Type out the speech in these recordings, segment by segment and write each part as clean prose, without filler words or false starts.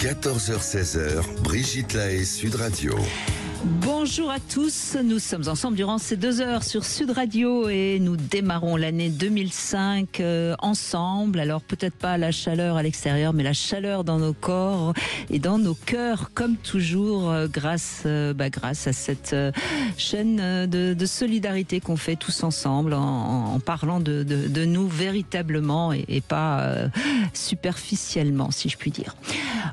14h-16h, Brigitte Lahaie, Sud Radio. Bonjour à tous, nous sommes ensemble durant ces 2 heures sur Sud Radio et nous démarrons l'année 2005 ensemble. Alors peut-être pas la chaleur à l'extérieur, mais la chaleur dans nos corps et dans nos cœurs, comme toujours, grâce à cette chaîne de solidarité qu'on fait tous ensemble en parlant de nous véritablement et pas superficiellement, si je puis dire.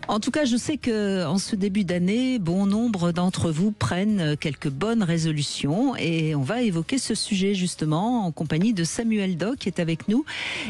En tout cas, je sais que en ce début d'année, bon nombre d'entre vous prennent quelques bonnes résolutions et on va évoquer ce sujet justement en compagnie de Samuel Doc qui est avec nous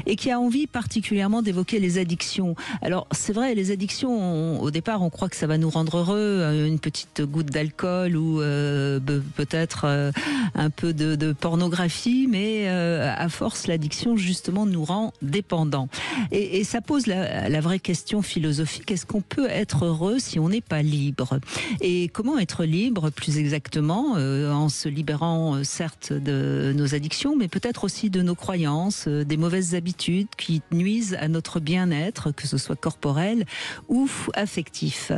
et qui a envie particulièrement d'évoquer les addictions. Alors c'est vrai, les addictions, au départ on croit que ça va nous rendre heureux, une petite goutte d'alcool ou peut-être un peu de pornographie, mais à force l'addiction justement nous rend dépendants. Et ça pose la vraie question philosophique, est-ce qu'on peut être heureux si on n'est pas libre? Et comment être libre plus exactement, en se libérant certes de nos addictions, mais peut-être aussi de nos croyances, des mauvaises habitudes qui nuisent à notre bien-être, que ce soit corporel ou affectif.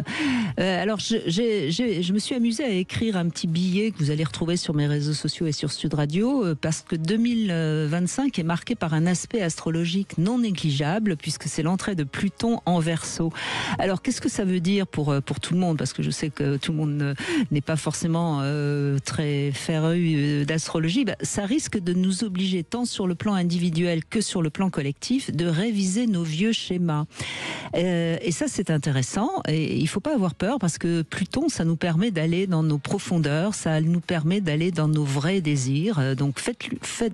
Alors je me suis amusée à écrire un petit billet que vous allez retrouver sur mes réseaux sociaux et sur Sud Radio, parce que 2025 est marqué par un aspect astrologique non négligeable, puisque c'est l'entrée de Pluton en Verseau. Alors qu'est-ce que ça veut dire pour tout le monde? Parce que je sais que tout le monde n'est pas forcément très féru d'astrologie. Ça risque de nous obliger, tant sur le plan individuel que sur le plan collectif, de réviser nos vieux schémas. Et ça, c'est intéressant. Et il ne faut pas avoir peur, parce que Pluton, ça nous permet d'aller dans nos profondeurs, ça nous permet d'aller dans nos vrais désirs. Donc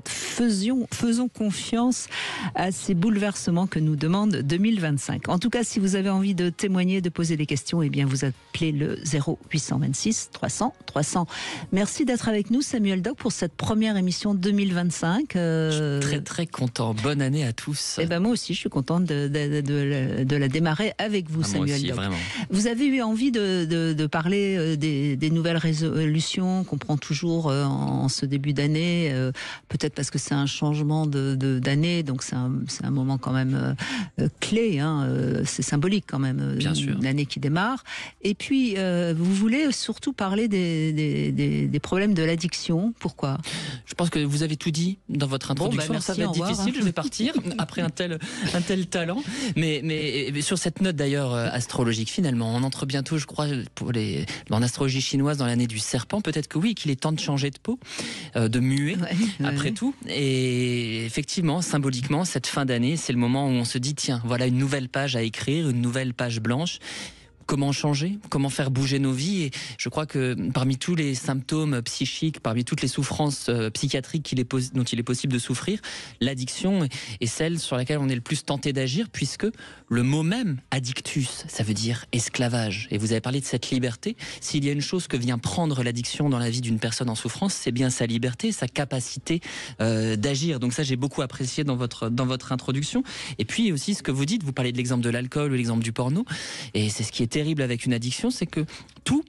faisons confiance à ces bouleversements que nous demande 2025. En tout cas, si vous avez envie de témoigner, de poser des questions, eh bien vous appelez le 0826 300 300. Merci d'être avec nous, Samuel Doc, pour cette première émission 2025. Je suis très très content. Bonne année à tous. Et moi aussi, je suis contente de la démarrer avec vous, Samuel moi aussi, Doc. vraiment. Vous avez eu envie de parler des nouvelles résolutions qu'on prend toujours en ce début d'année, peut-être parce que c'est un changement d'année, donc c'est un moment quand même clé, hein, c'est symbolique quand même, bien sûr, l'année qui démarre. Et puis, vous voulez surtout parler des problèmes de l'addiction. Pourquoi? Je pense que vous avez tout dit dans votre introduction. Merci, ça va être difficile, je vais partir après un tel talent. Mais sur cette note d'ailleurs astrologique, finalement, on entre bientôt, je crois, en astrologie chinoise, dans l'année du serpent. Peut-être que oui, qu'il est temps de changer de peau, de muer, après tout. Et effectivement, symboliquement, cette fin d'année, c'est le moment où on se dit, tiens, voilà une nouvelle page à écrire, une nouvelle page blanche. Comment changer? Comment faire bouger nos vies? Et je crois que parmi tous les symptômes psychiques, parmi toutes les souffrances psychiatriques dont il est possible de souffrir, l'addiction est celle sur laquelle on est le plus tenté d'agir, puisque le mot même, addictus, ça veut dire esclavage. Et vous avez parlé de cette liberté. S'il y a une chose que vient prendre l'addiction dans la vie d'une personne en souffrance, c'est bien sa liberté, sa capacité d'agir. Donc ça, j'ai beaucoup apprécié dans votre introduction. Et puis aussi ce que vous dites, vous parlez de l'exemple de l'alcool ou l'exemple du porno. Et c'est ce qui est terrible avec une addiction, c'est que tout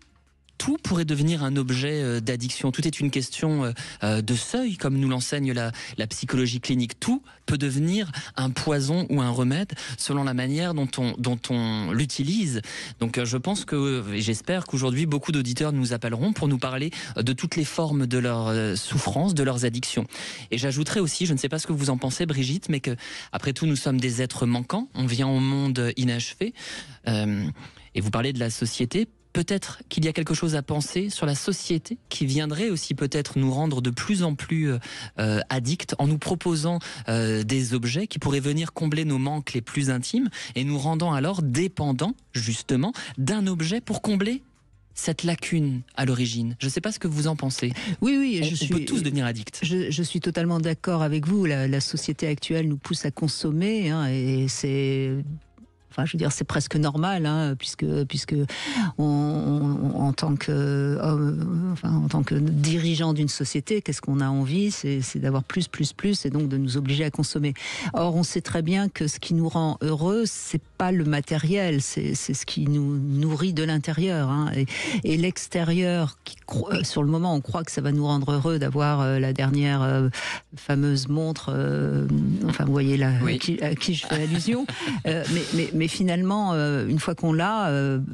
pourrait devenir un objet d'addiction. Tout est une question de seuil, comme nous l'enseigne la psychologie clinique. Tout peut devenir un poison ou un remède selon la manière dont on l'utilise. Donc je pense et j'espère qu'aujourd'hui beaucoup d'auditeurs nous appelleront pour nous parler de toutes les formes de leur souffrance, de leurs addictions. Et j'ajouterais aussi, je ne sais pas ce que vous en pensez, Brigitte, mais que après tout nous sommes des êtres manquants. On vient au monde inachevé. Et vous parlez de la société. Peut-être qu'il y a quelque chose à penser sur la société qui viendrait aussi peut-être nous rendre de plus en plus addicts en nous proposant des objets qui pourraient venir combler nos manques les plus intimes et nous rendant alors dépendants justement d'un objet pour combler cette lacune à l'origine. Je ne sais pas ce que vous en pensez. Oui, on peut tous devenir addicts. Je suis totalement d'accord avec vous. La société actuelle nous pousse à consommer, hein, et c'est... Enfin, je veux dire, c'est presque normal, hein, puisque en tant que dirigeant d'une société, qu'est-ce qu'on a envie, c'est d'avoir plus, et donc de nous obliger à consommer. Or, on sait très bien que ce qui nous rend heureux, c'est pas le matériel, c'est ce qui nous nourrit de l'intérieur, hein, et l'extérieur, sur le moment, on croit que ça va nous rendre heureux d'avoir la dernière fameuse montre. Enfin, vous voyez là, oui, à qui je fais allusion, mais mais finalement, une fois qu'on l'a,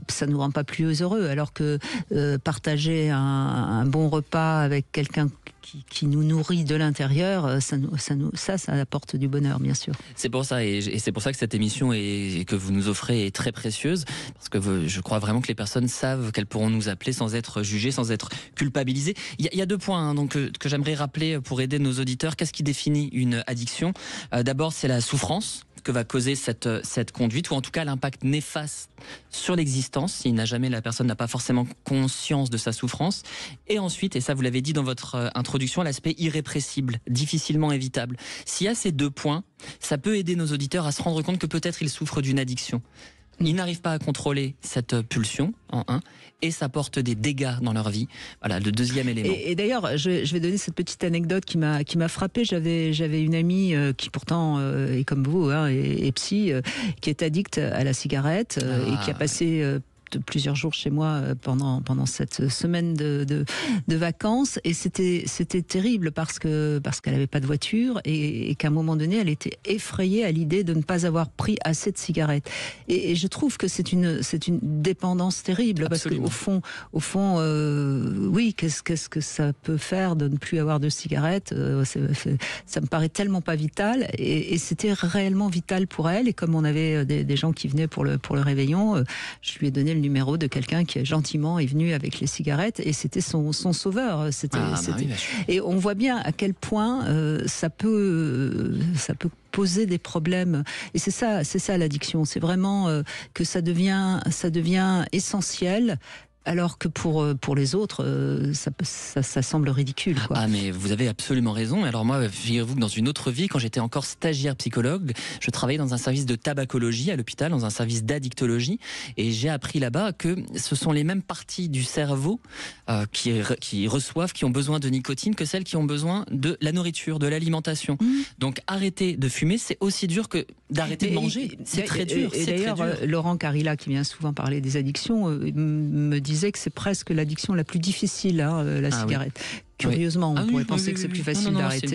ça nous rend pas plus heureux. Alors que partager un bon repas avec quelqu'un qui nous nourrit de l'intérieur, ça apporte du bonheur, bien sûr. C'est pour ça, et c'est pour ça que cette émission que vous nous offrez est très précieuse, parce que je crois vraiment que les personnes savent qu'elles pourront nous appeler sans être jugées, sans être culpabilisées. Il y a 2 points donc, que j'aimerais rappeler pour aider nos auditeurs. Qu'est-ce qui définit une addiction ? D'abord, c'est la souffrance que va causer cette conduite, ou en tout cas l'impact néfaste sur l'existence, si la personne n'a pas forcément conscience de sa souffrance. Et ensuite, et ça vous l'avez dit dans votre introduction, l'aspect irrépressible, difficilement évitable. S'il y a ces 2 points, ça peut aider nos auditeurs à se rendre compte que peut-être ils souffrent d'une addiction. Ils n'arrivent pas à contrôler cette pulsion, en un, et ça porte des dégâts dans leur vie. Voilà, le deuxième élément. Et d'ailleurs, je vais donner cette petite anecdote qui m'a frappée. J'avais une amie qui pourtant est comme vous, est psy, qui est addicte à la cigarette et qui a passé plusieurs jours chez moi pendant cette semaine de vacances, et c'était terrible parce qu'elle avait pas de voiture et qu'à un moment donné elle était effrayée à l'idée de ne pas avoir pris assez de cigarettes, et je trouve que c'est une dépendance terrible. Absolument. Parce qu'au fond oui, qu'est-ce que ça peut faire de ne plus avoir de cigarettes, ça me paraît tellement pas vital, et c'était réellement vital pour elle. Et comme on avait des gens qui venaient pour le réveillon, je lui ai donné le numéro de quelqu'un qui gentiment est venu avec les cigarettes, et c'était son sauveur. Et on voit bien à quel point ça peut poser des problèmes. Et c'est ça l'addiction. C'est vraiment que ça devient essentiel. Alors que pour les autres, ça semble ridicule, quoi. Ah, mais vous avez absolument raison. Alors moi, figurez-vous que dans une autre vie, quand j'étais encore stagiaire psychologue, je travaillais dans un service de tabacologie à l'hôpital, dans un service d'addictologie, et j'ai appris là-bas que ce sont les mêmes parties du cerveau qui reçoivent, qui ont besoin de nicotine, que celles qui ont besoin de la nourriture, de l'alimentation. Donc arrêter de fumer, c'est aussi dur que d'arrêter de manger. C'est très dur. Et d'ailleurs, Laurent Carilla, qui vient souvent parler des addictions, me disait que c'est presque l'addiction la plus difficile, la cigarette. Oui. Curieusement, on pourrait penser que c'est plus facile d'arrêter.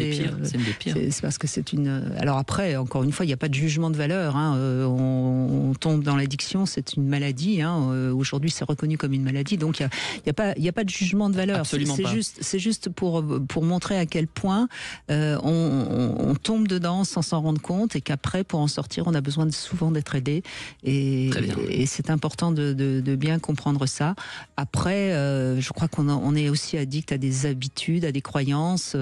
C'est une des pires. C'est parce que c'est une. Alors après, encore une fois, il n'y a pas de jugement de valeur. On tombe dans l'addiction, c'est une maladie. Aujourd'hui, c'est reconnu comme une maladie, donc il n'y a pas de jugement de valeur. Absolument pas. C'est juste pour montrer à quel point on tombe dedans sans s'en rendre compte, et qu'après, pour en sortir, on a besoin souvent d'être aidé. Et c'est important de bien comprendre ça. Après, je crois qu'on est aussi addict à des habitudes, à des croyances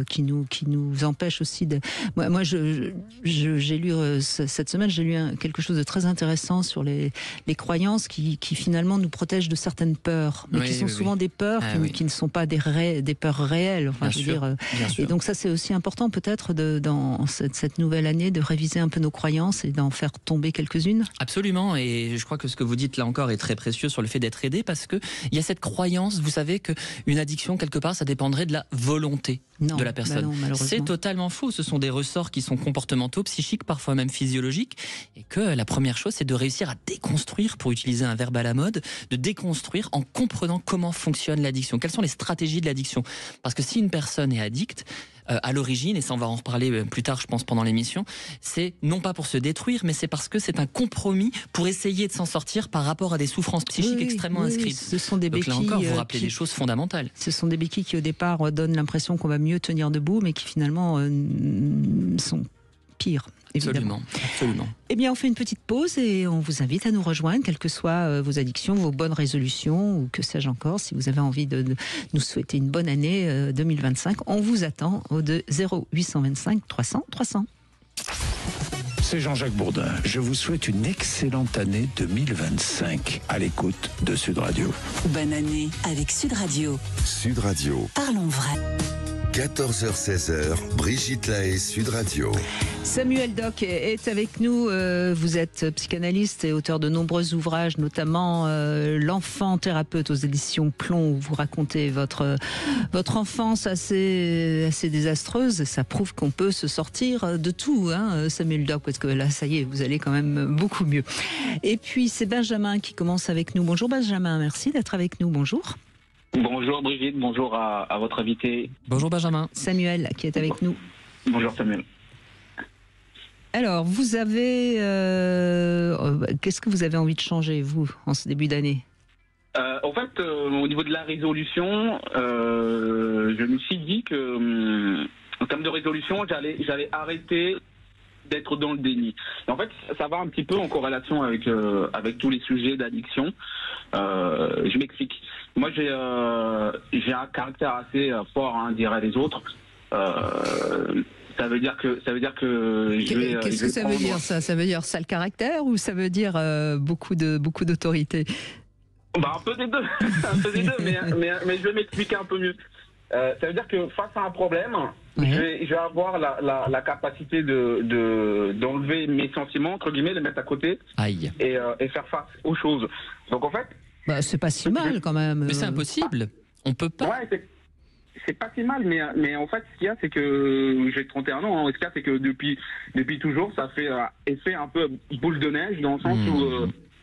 qui nous empêchent aussi de. Moi, j'ai lu cette semaine, quelque chose de très intéressant sur les croyances qui finalement nous protègent de certaines peurs, mais qui sont souvent des peurs qui ne sont pas des peurs réelles. Enfin, bien sûr. Et donc ça, c'est aussi important peut-être dans cette nouvelle année de réviser un peu nos croyances et d'en faire tomber quelques-unes. Absolument, et je crois que ce que vous dites là encore est très précieux sur le fait d'être aidé, parce que il y a cette croyance, vous savez, qu'une addiction quelque part, ça dépendrait de la volonté de la personne. C'est totalement faux. Ce sont des ressorts qui sont comportementaux, psychiques, parfois même physiologiques, et que la première chose, c'est de réussir à déconstruire, pour utiliser un verbe à la mode, de déconstruire en comprenant comment fonctionne l'addiction. Quelles sont les stratégies de l'addiction ? Parce que si une personne est addicte, à l'origine, et ça on va en reparler plus tard je pense pendant l'émission, c'est non pas pour se détruire, mais c'est parce que c'est un compromis pour essayer de s'en sortir par rapport à des souffrances psychiques extrêmement inscrites. Ce sont des béquilles. Donc là encore, vous rappelez des choses fondamentales. Ce sont des béquilles qui au départ donnent l'impression qu'on va mieux tenir debout, mais qui finalement sont pires. Évidemment. Absolument. Eh bien, on fait une petite pause et on vous invite à nous rejoindre, quelles que soient vos addictions, vos bonnes résolutions, ou que sais-je encore. Si vous avez envie de nous souhaiter une bonne année 2025, on vous attend au 0825 300 300. C'est Jean-Jacques Bourdin. Je vous souhaite une excellente année 2025 à l'écoute de Sud Radio. Bonne année avec Sud Radio. Sud Radio. Parlons vrai. 14h-16h, Brigitte Lahaie, Sud Radio. Samuel Doc est avec nous. Vous êtes psychanalyste et auteur de nombreux ouvrages, notamment L'enfant thérapeute aux éditions Plomb, où vous racontez votre enfance assez désastreuse. Ça prouve qu'on peut se sortir de tout, Samuel Doc, parce que là, ça y est, vous allez quand même beaucoup mieux. Et puis, c'est Benjamin qui commence avec nous. Bonjour Benjamin, merci d'être avec nous. Bonjour. Bonjour Brigitte, bonjour à votre invité. Bonjour Benjamin. Samuel qui est avec nous. Bonjour Samuel. Alors, vous avez... qu'est-ce que vous avez envie de changer, vous, en ce début d'année ? En fait, au niveau de la résolution, je me suis dit que, en termes de résolution, j'allais arrêter d'être dans le déni. Et en fait, ça va un petit peu en corrélation avec tous les sujets d'addiction. Je m'explique. Moi, j'ai un caractère assez fort, hein, diraient les autres. Ça veut dire que je vais. Qu'est-ce que ça veut dire, ça ? Ça veut dire sale caractère ou ça veut dire beaucoup d'autorité ? Bah, un peu des deux, mais je vais m'expliquer un peu mieux. Ça veut dire que face à un problème, je vais avoir la capacité d'enlever mes sentiments, entre guillemets, les mettre à côté. Aïe. Et faire face aux choses. Donc en fait... Bah, c'est pas si mal quand même. Mais c'est impossible. On peut pas. Ouais, c'est pas si mal, mais en fait, ce qu'il y a, c'est que j'ai 31 ans. Ce qu'il y a, c'est que depuis toujours, ça fait effet un peu boule de neige, dans le sens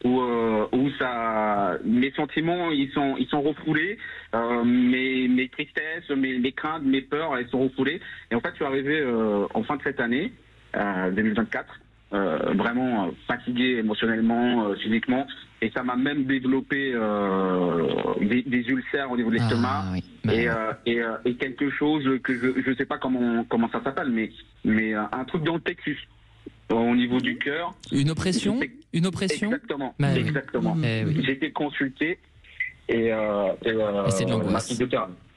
où mes sentiments ils sont refoulés, mes tristesses, mes craintes, mes peurs, elles sont refoulées. Et en fait, je suis arrivé en fin de cette année 2024 vraiment fatigué émotionnellement, physiquement, et ça m'a même développé des ulcères au niveau de l'estomac. Et quelque chose que je sais pas comment ça s'appelle, mais un truc dans le plexus. Au niveau du cœur. Une oppression. Exactement. Exactement. Oui. J'ai été consulté et c'est de l'angoisse.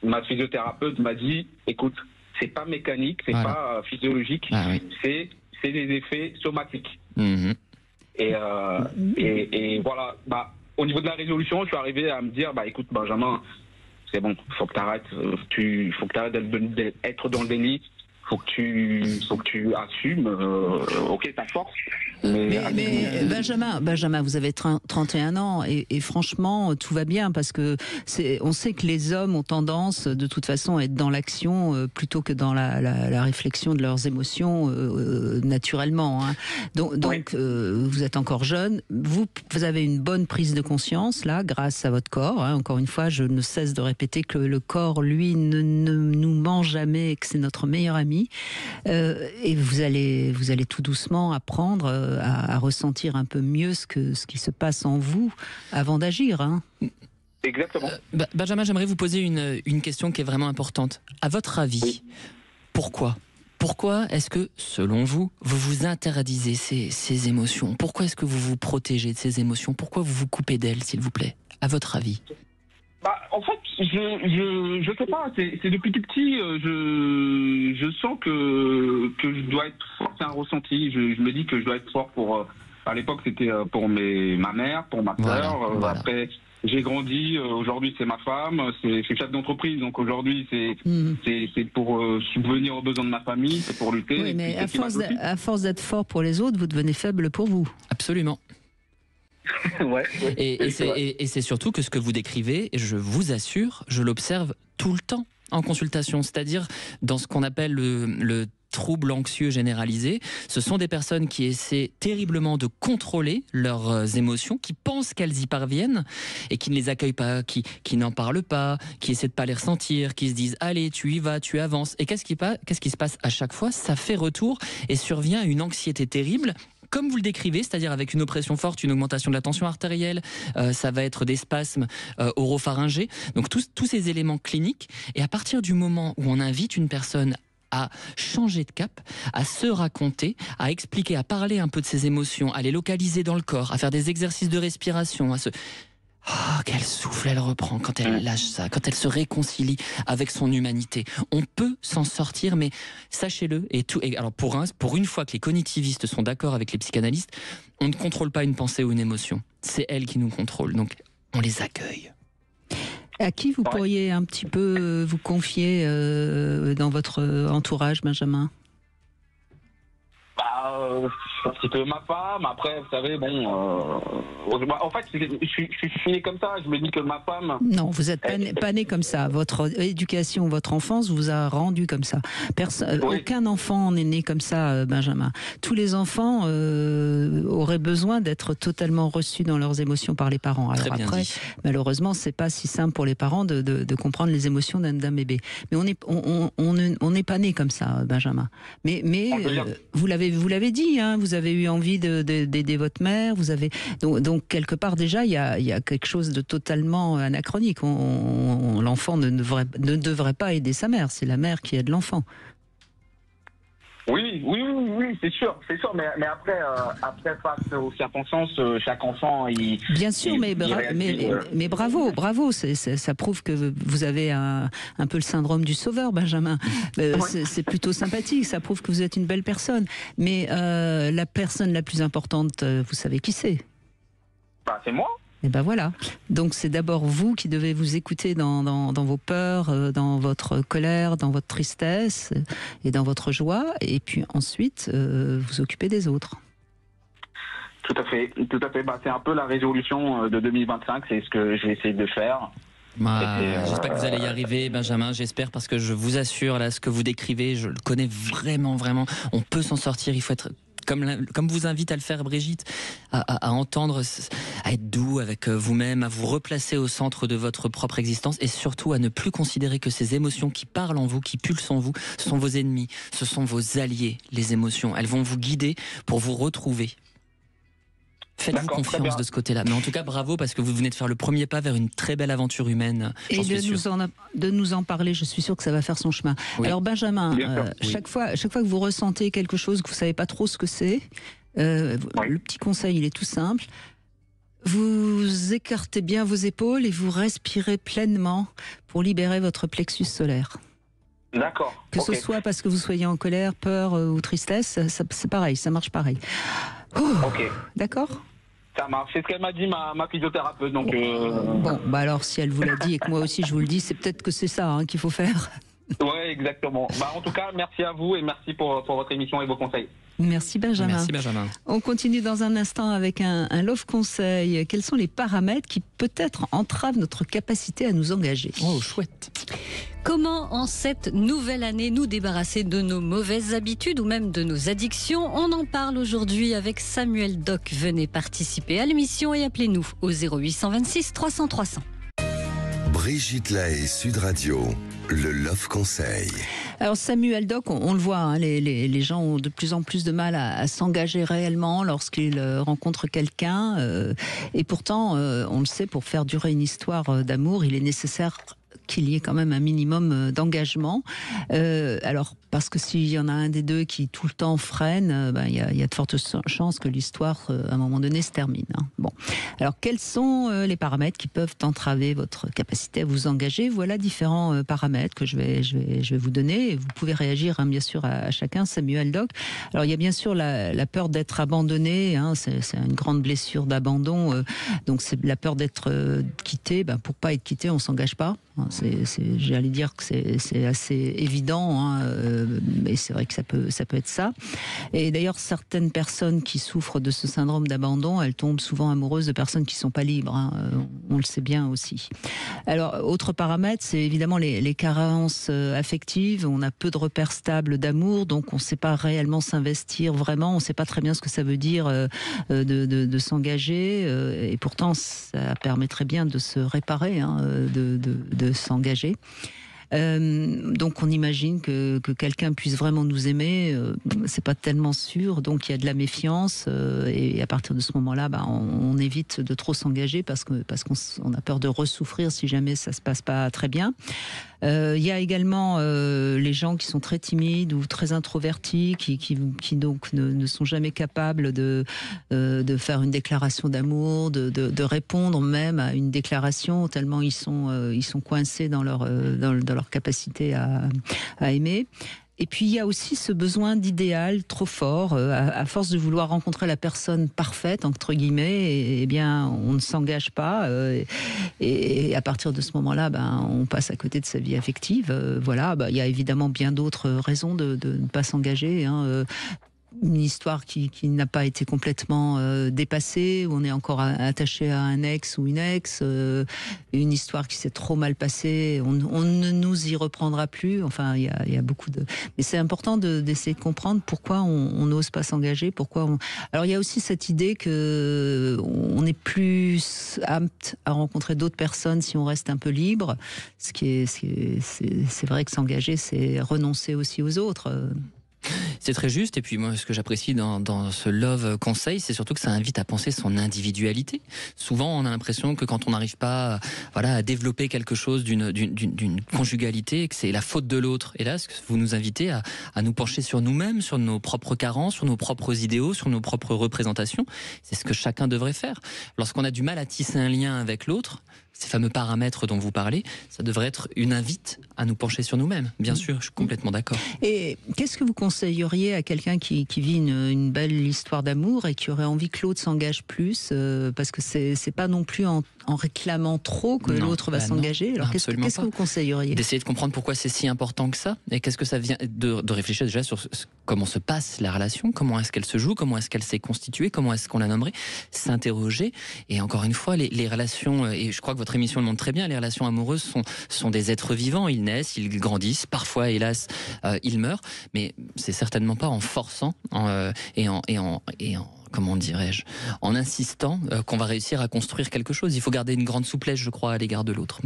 Ma physiothérapeute m'a dit, écoute, c'est pas mécanique, c'est pas physiologique, c'est des effets somatiques. Et voilà. Bah, au niveau de la résolution, je suis arrivé à me dire, bah écoute Benjamin, c'est bon, faut que t'arrêtes, faut que t'arrêtes d'être dans le déni. Faut que tu assumes, ok, ta force. Mais Benjamin, vous avez 31 ans et franchement, tout va bien parce que on sait que les hommes ont tendance, de toute façon, à être dans l'action plutôt que dans la réflexion de leurs émotions naturellement. Hein. Donc vous êtes encore jeune, vous avez une bonne prise de conscience là, grâce à votre corps. Hein. Encore une fois, je ne cesse de répéter que le corps, lui, ne nous ment jamais et que c'est notre meilleur ami. Et vous allez tout doucement apprendre à ressentir un peu mieux ce qui se passe en vous avant d'agir. Hein. Exactement. Benjamin, j'aimerais vous poser une question qui est vraiment importante. À votre avis, pourquoi est-ce que, selon vous, vous vous interdisez ces émotions ? Pourquoi est-ce que vous vous protégez de ces émotions ? Pourquoi vous vous coupez d'elles, s'il vous plaît ? À votre avis ? Bah, en fait, je sais pas. C'est depuis tout petit, je sens que je dois être fort. C'est un ressenti. Je me dis que je dois être fort pour. À l'époque, c'était pour ma mère, pour ma sœur. Voilà. Après, j'ai grandi. Aujourd'hui, c'est ma femme. C'est chef d'entreprise. Donc aujourd'hui, c'est pour subvenir aux besoins de ma famille. C'est pour lutter. Oui, mais à force d'être fort pour les autres, vous devenez faible pour vous. Absolument. Ouais. Et c'est surtout que ce que vous décrivez, je vous assure, je l'observe tout le temps en consultation, c'est-à-dire dans ce qu'on appelle le trouble anxieux généralisé. Ce sont des personnes qui essaient terriblement de contrôler leurs émotions, qui pensent qu'elles y parviennent et qui ne les accueillent pas, qui n'en parlent pas, qui essaient de pas les ressentir, qui se disent allez, tu y vas, tu avances. Et qu'est-ce qui se passe à chaque fois ? Ça fait retour et survient une anxiété terrible. Comme vous le décrivez, c'est-à-dire avec une oppression forte, une augmentation de la tension artérielle, ça va être des spasmes oropharyngés, donc tous ces éléments cliniques. Et à partir du moment où on invite une personne à changer de cap, à se raconter, à expliquer, à parler un peu de ses émotions, à les localiser dans le corps, à faire des exercices de respiration, quel souffle elle reprend quand elle lâche ça, quand elle se réconcilie avec son humanité. On peut s'en sortir, mais sachez-le, et alors pour une fois que les cognitivistes sont d'accord avec les psychanalystes, on ne contrôle pas une pensée ou une émotion. C'est elles qui nous contrôlent, donc on les accueille. À qui vous pourriez un petit peu vous confier dans votre entourage, Benjamin ? Un petit peu ma femme. Après, vous savez, en fait, je suis né comme ça. Je me dis que ma femme... Non, vous n'êtes pas né comme ça. Votre éducation, votre enfance vous a rendu comme ça. Aucun enfant n'est né comme ça, Benjamin. Tous les enfants auraient besoin d'être totalement reçus dans leurs émotions par les parents. Alors après, malheureusement, c'est pas si simple pour les parents de comprendre les émotions d'un bébé. Mais on n'est pas né comme ça, Benjamin. Mais vous l'avez l'avez dit, hein, vous avez eu envie d'aider votre mère. Vous avez donc quelque part déjà, il y a quelque chose de totalement anachronique. L'enfant ne devrait pas aider sa mère. C'est la mère qui aide l'enfant. Oui, c'est sûr. Mais après, face aux circonstances, chaque enfant, bien sûr, mais bravo. Ça prouve que vous avez un peu le syndrome du sauveur, Benjamin. C'est plutôt sympathique. Ça prouve que vous êtes une belle personne. Mais la personne la plus importante, vous savez qui c'est? C'est moi. Et ben voilà. Donc c'est d'abord vous qui devez vous écouter dans vos peurs, dans votre colère, dans votre tristesse et dans votre joie, et puis ensuite vous occuper des autres. Tout à fait. C'est un peu la résolution de 2025, c'est ce que je vais essayer de faire. J'espère que vous allez y arriver, Benjamin. J'espère, parce que je vous assure, là, ce que vous décrivez, je le connais vraiment. On peut s'en sortir. Il faut être comme vous invite à le faire Brigitte, à entendre, à être doux avec vous-même, à vous replacer au centre de votre propre existence, et surtout à ne plus considérer que ces émotions qui parlent en vous, qui pulsent en vous, ce sont vos ennemis, ce sont vos alliés, les émotions. Elles vont vous guider pour vous retrouver. Faites-vous confiance de ce côté-là. Mais en tout cas, bravo, parce que vous venez de faire le premier pas vers une très belle aventure humaine. Et de nous en parler, je suis sûre que ça va faire son chemin. Oui. Alors Benjamin, chaque fois que vous ressentez quelque chose, que vous ne savez pas trop ce que c'est, le petit conseil, il est tout simple. Vous écartez bien vos épaules et vous respirez pleinement pour libérer votre plexus solaire. D'accord. Que ce soit parce que vous soyez en colère, peur ou tristesse, c'est pareil, ça marche pareil. D'accord ? Ça marche, c'est ce qu'elle m'a dit, ma physiothérapeute. Donc Bon, alors si elle vous l'a dit et que moi aussi je vous le dis, c'est peut-être que c'est ça qu'il faut faire. Oui, exactement. En tout cas, merci à vous et merci pour votre émission et vos conseils. Merci Benjamin. Merci Benjamin. On continue dans un instant avec un love conseil. Quels sont les paramètres qui peut-être entravent notre capacité à nous engager ? Oh, chouette. Comment, en cette nouvelle année, nous débarrasser de nos mauvaises habitudes ou même de nos addictions ? On en parle aujourd'hui avec Samuel Doc. Venez participer à l'émission et appelez-nous au 0826 300 300. Brigitte Lahaie, Sud Radio, le Love Conseil. Alors Samuel Doc, on le voit, les gens ont de plus en plus de mal à s'engager réellement lorsqu'ils rencontrent quelqu'un. Et pourtant, on le sait, pour faire durer une histoire d'amour, il est nécessaire qu'il y ait quand même un minimum d'engagement. Alors, parce que s'il y en a un des deux qui tout le temps freine, il y a de fortes chances que l'histoire, à un moment donné, se termine. Bon. Alors, quels sont les paramètres qui peuvent entraver votre capacité à vous engager ? Voilà différents paramètres que je vais vous donner. Et vous pouvez réagir, bien sûr, à chacun. Samuel Doc. Alors, il y a bien sûr la peur d'être abandonné. C'est une grande blessure d'abandon. Donc, c'est la peur d'être quitté. Pour pas être quitté, on s'engage pas. J'allais dire que c'est assez évident, mais c'est vrai que ça peut être ça. Et d'ailleurs, certaines personnes qui souffrent de ce syndrome d'abandon, elles tombent souvent amoureuses de personnes qui ne sont pas libres. On le sait bien aussi. Alors, autre paramètre, c'est évidemment les carences affectives. On a peu de repères stables d'amour, donc on ne sait pas réellement s'investir vraiment. On ne sait pas très bien ce que ça veut dire de s'engager. Et pourtant, ça permettrait bien de se réparer, de s'engager. Donc on imagine que quelqu'un puisse vraiment nous aimer, c'est pas tellement sûr, donc il y a de la méfiance et à partir de ce moment-là, on évite de trop s'engager parce qu'on a peur de ressouffrir si jamais ça se passe pas très bien. Il y a également les gens qui sont très timides ou très introvertis, qui donc ne sont jamais capables de faire une déclaration d'amour, de répondre même à une déclaration, tellement ils sont coincés dans leur capacité à aimer. Et puis il y a aussi ce besoin d'idéal trop fort, à force de vouloir rencontrer la personne parfaite entre guillemets, et bien on ne s'engage pas, et à partir de ce moment-là, on passe à côté de sa vie affective. Voilà, il y a évidemment bien d'autres raisons de ne pas s'engager. Une histoire qui n'a pas été complètement dépassée, où on est encore attaché à un ex ou une ex, une histoire qui s'est trop mal passée, on ne nous y reprendra plus. Enfin, il y a beaucoup de... Mais c'est important d'essayer de comprendre pourquoi on n'ose pas s'engager, Alors, il y a aussi cette idée que on est plus apte à rencontrer d'autres personnes si on reste un peu libre. C'est vrai que s'engager, c'est renoncer aussi aux autres. C'est très juste. Et puis moi, ce que j'apprécie dans ce Love Conseil, c'est surtout que ça invite à penser son individualité. Souvent, on a l'impression que quand on n'arrive pas, à développer quelque chose d'une conjugalité, que c'est la faute de l'autre. Et là, ce que vous nous invitez à nous pencher sur nous-mêmes, sur nos propres carences, sur nos propres idéaux, sur nos propres représentations. C'est ce que chacun devrait faire. Lorsqu'on a du mal à tisser un lien avec l'autre, ces fameux paramètres dont vous parlez, ça devrait être une invite à nous pencher sur nous-mêmes. Bien sûr, je suis complètement d'accord. Et qu'est-ce que vous conseilleriez à quelqu'un qui vit une belle histoire d'amour et qui aurait envie que l'autre s'engage plus, parce que c'est pas non plus en réclamant trop que l'autre va s'engager. Alors qu'est-ce que vous conseilleriez? D'essayer de comprendre pourquoi c'est si important que ça, et qu'est-ce que ça vient de réfléchir déjà sur comment se passe la relation, comment est-ce qu'elle se joue, comment est-ce qu'elle s'est constituée, comment est-ce qu'on la nommerait, s'interroger. Et encore une fois, les relations, et je crois que votre émission le montre très bien, les relations amoureuses sont des êtres vivants, ils naissent, ils grandissent, parfois hélas ils meurent, mais c'est certainement pas en forçant et en comment dirais-je, en insistant qu'on va réussir à construire quelque chose. Il faut garder une grande souplesse, je crois, à l'égard de l'autre.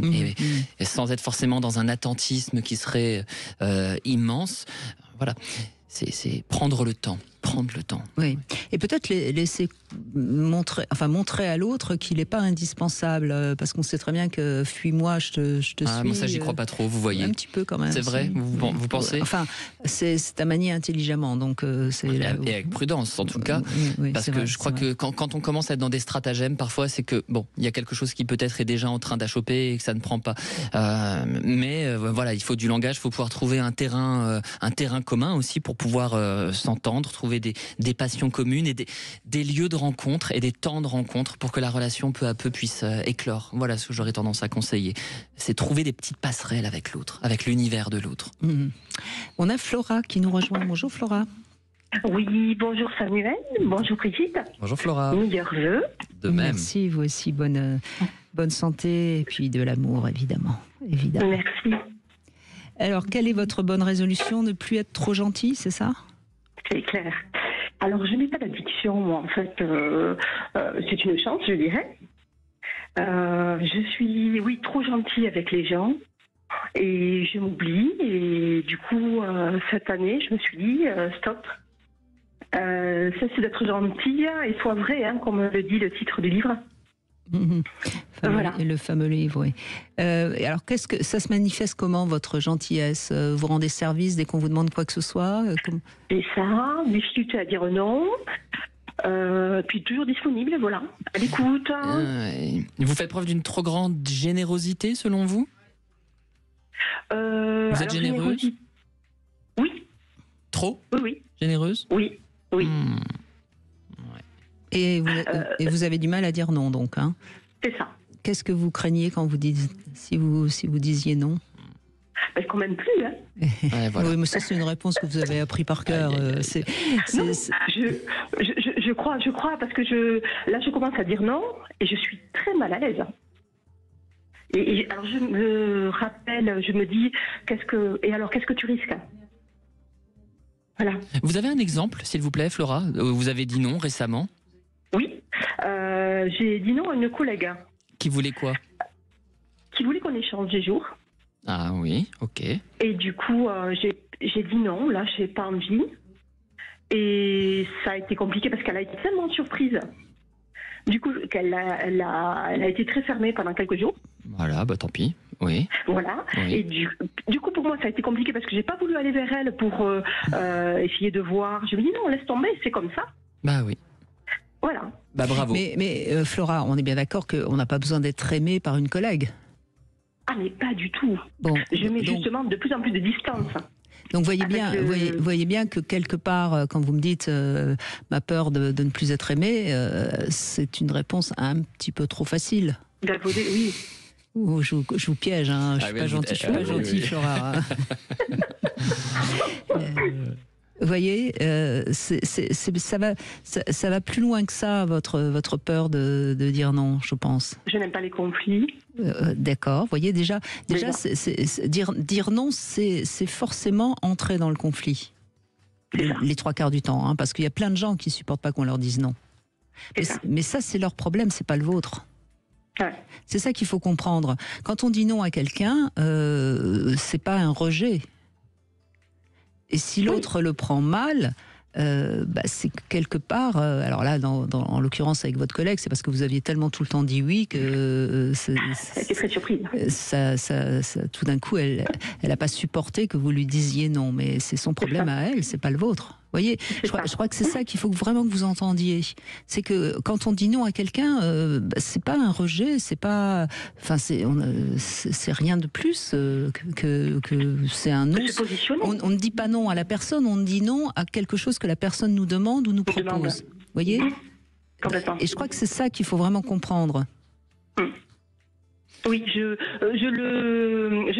Et sans être forcément dans un attentisme qui serait immense. Voilà. C'est prendre le temps. Prendre le temps. Oui. Et peut-être laisser montrer à l'autre qu'il n'est pas indispensable, parce qu'on sait très bien que fuis-moi, je te suis. Moi ça j'y crois pas trop, vous voyez. Un petit peu quand même. C'est vrai, vous pensez? Enfin, c'est à manier intelligemment, donc c'est et avec prudence en tout cas, parce que je crois que quand on commence à être dans des stratagèmes, parfois c'est que il y a quelque chose qui peut-être est déjà en train d'achoper et que ça ne prend pas. Mais voilà, il faut du langage, il faut pouvoir trouver un terrain commun aussi pour pouvoir s'entendre, trouver des passions communes et des lieux de rencontre et des temps de rencontre pour que la relation peu à peu puisse éclore. Voilà ce que j'aurais tendance à conseiller. C'est trouver des petites passerelles avec l'autre, avec l'univers de l'autre. On a Flora qui nous rejoint. Bonjour Flora. Oui, bonjour Samuel, bonjour Brigitte. Bonjour Flora. Meilleurs vœux. De même. Merci, vous aussi, bonne santé et puis de l'amour évidemment. Merci. Alors, quelle est votre bonne résolution? Ne plus être trop gentil, c'est ça? C'est clair. Alors, je n'ai pas d'addiction, moi, en fait. C'est une chance, je dirais. Je suis, trop gentille avec les gens. Et je m'oublie. Et du coup, cette année, je me suis dit, stop. Cesse d'être gentille et sois vrai, comme le dit le titre du livre. Voilà. Et le fameux livre, oui. Alors, qu'est-ce que ça se manifeste comment, votre gentillesse? Vous rendez service dès qu'on vous demande quoi que ce soit? Et ça, difficulté à dire non. Puis toujours disponible, voilà, à l'écoute. Vous faites preuve d'une trop grande générosité, selon vous? Vous êtes généreuse? Oui. Trop? Oui. Généreuse? Oui. Et vous avez du mal à dire non, donc, hein? C'est ça. Qu'est-ce que vous craignez quand vous dites, si vous disiez non? Quand même plus, hein. Voilà. Oui, mais ça c'est une réponse que vous avez appris par cœur. Non, je crois, parce que je commence à dire non et je suis très mal à l'aise. Et alors je me rappelle, je me dis, qu'est-ce que tu risques? Voilà. Vous avez un exemple, s'il vous plaît, Flora? Vous avez dit non récemment? Oui, j'ai dit non à une collègue. Qui voulait quoi? Qui voulait qu'on échange des jours. Ah oui, ok. Et du coup, j'ai dit non, là, j'ai pas envie. Et ça a été compliqué parce qu'elle a été tellement surprise. Du coup, elle a été très fermée pendant quelques jours. Voilà, tant pis, oui. Voilà, oui. Et du coup, pour moi, ça a été compliqué parce que j'ai pas voulu aller vers elle pour essayer de voir. Je me dis non, laisse tomber, c'est comme ça. Bah oui. Voilà. Bravo. Mais Flora, on est bien d'accord qu'on n'a pas besoin d'être aimé par une collègue? Ah, mais pas du tout. Je mets justement de plus en plus de distance. Donc voyez bien que quelque part, quand vous me dites ma peur de ne plus être aimé, c'est une réponse un petit peu trop facile. Oui. Je vous piège, hein. Je suis pas gentil, Flora. Vous voyez, ça va plus loin que ça, votre peur de dire non, je pense. Je n'aime pas les conflits. D'accord. Vous voyez, déjà dire non, c'est forcément entrer dans le conflit. Les trois quarts du temps, parce qu'il y a plein de gens qui supportent pas qu'on leur dise non. Mais ça, c'est leur problème, c'est pas le vôtre. Ouais. C'est ça qu'il faut comprendre. Quand on dit non à quelqu'un, c'est pas un rejet. Et si l'autre le prend mal, c'est quelque part. Alors là, en l'occurrence avec votre collègue, c'est parce que vous aviez tellement tout le temps dit oui que Elle était très surprise. Tout d'un coup, elle n'a pas supporté que vous lui disiez non. Mais c'est son problème à elle, c'est pas le vôtre. Vous voyez, je crois que c'est ça qu'il faut vraiment que vous entendiez. C'est que quand on dit non à quelqu'un, c'est pas un rejet, c'est pas, enfin c'est rien de plus que c'est un non. On ne dit pas non à la personne, on dit non à quelque chose que la personne nous demande ou nous propose. Vous voyez ? Complètement. Et je crois que c'est ça qu'il faut vraiment comprendre. Oui, je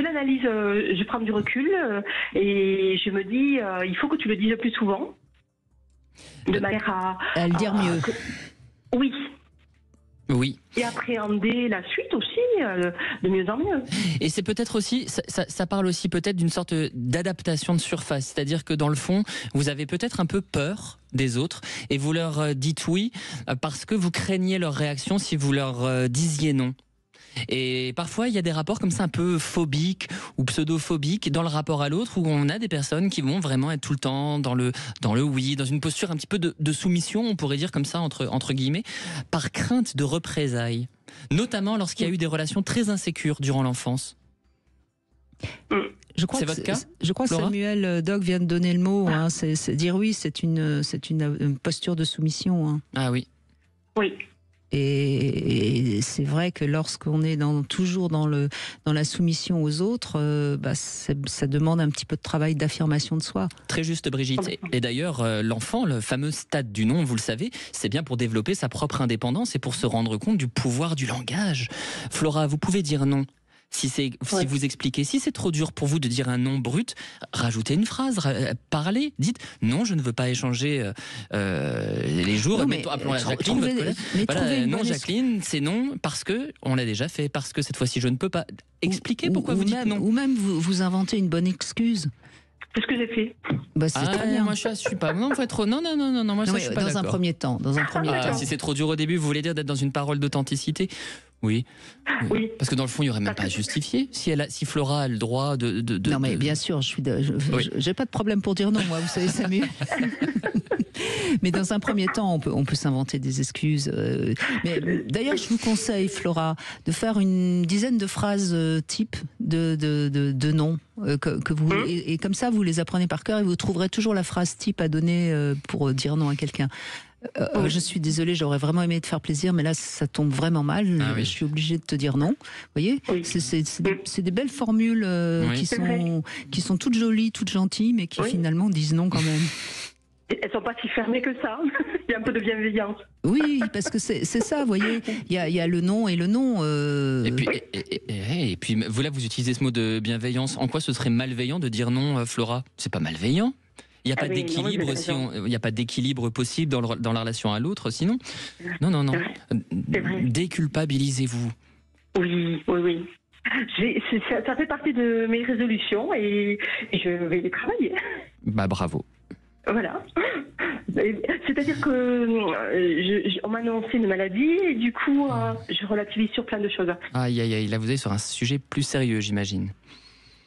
l'analyse, je prends du recul et je me dis, il faut que tu le dises plus souvent, de manière à le dire mieux. Oui. Oui. Et appréhender la suite aussi, de mieux en mieux. Et c'est peut-être aussi, ça parle aussi peut-être d'une sorte d'adaptation de surface. C'est-à-dire que dans le fond, vous avez peut-être un peu peur des autres et vous leur dites oui parce que vous craignez leur réaction si vous leur disiez non. Et parfois, il y a des rapports comme ça un peu phobiques ou pseudo-phobiques dans le rapport à l'autre où on a des personnes qui vont vraiment être tout le temps dans le oui, dans une posture un petit peu de soumission, on pourrait dire comme ça, entre guillemets, par crainte de représailles. Notamment lorsqu'il y a eu des relations très insécures durant l'enfance. C'est votre cas ? Je crois que Samuel Doc vient de donner le mot. Hein, c'est dire oui, c'est une posture de soumission. Hein. Ah oui. Oui. Et c'est vrai que lorsqu'on est toujours dans la soumission aux autres, ça demande un petit peu de travail d'affirmation de soi. Très juste, Brigitte. Et d'ailleurs, l'enfant, le fameux stade du non, vous le savez, c'est bien pour développer sa propre indépendance et pour se rendre compte du pouvoir du langage. Flora, vous pouvez dire non. Si vous expliquez, si c'est trop dur pour vous de dire un non brut, rajoutez une phrase, parlez, dites non, je ne veux pas échanger les jours. Appelons-la Jacqueline, votre collègue. Voilà, non, Jacqueline, c'est non parce que on l'a déjà fait, parce que cette fois-ci je ne peux pas. Expliquez pourquoi vous dites non. Ou même vous inventez une bonne excuse. C'est ce que j'ai fait. C'est très bien. Moi je suis pas. Non, faut être. Non, moi je suis pas d'accord. Dans un premier temps. Si c'est trop dur au début, vous voulez dire d'être dans une parole d'authenticité. Oui. Parce que dans le fond, il n'y aurait même pas à justifier. Si Flora a le droit de... Non, mais bien sûr, j'ai pas de problème pour dire non, moi, vous savez, Samuel. Mais dans un premier temps, on peut s'inventer des excuses. Mais d'ailleurs, je vous conseille, Flora, de faire une dizaine de phrases type de non. Que vous, et comme ça, vous les apprenez par cœur et vous trouverez toujours la phrase type à donner pour dire non à quelqu'un. Je suis désolée, j'aurais vraiment aimé te faire plaisir, mais là, ça tombe vraiment mal. Je suis obligée de te dire non. Vous voyez, c'est des belles formules qui sont toutes jolies, toutes gentilles, mais qui finalement disent non quand même. Elles sont pas si fermées que ça. Il y a un peu de bienveillance. Oui, parce que c'est ça, vous voyez. Il y a le non et le non. Et puis, vous utilisez ce mot de bienveillance. En quoi ce serait malveillant de dire non, Flora ? C'est pas malveillant. Il n'y a pas d'équilibre il n'y a pas d'équilibre possible dans la relation à l'autre, sinon. Non. Déculpabilisez-vous. Oui. Ça fait partie de mes résolutions et je vais les travailler. Bravo. Voilà. C'est-à-dire que on m'a annoncé une maladie et du coup, je relativise sur plein de choses. Aïe, là vous êtes sur un sujet plus sérieux, j'imagine.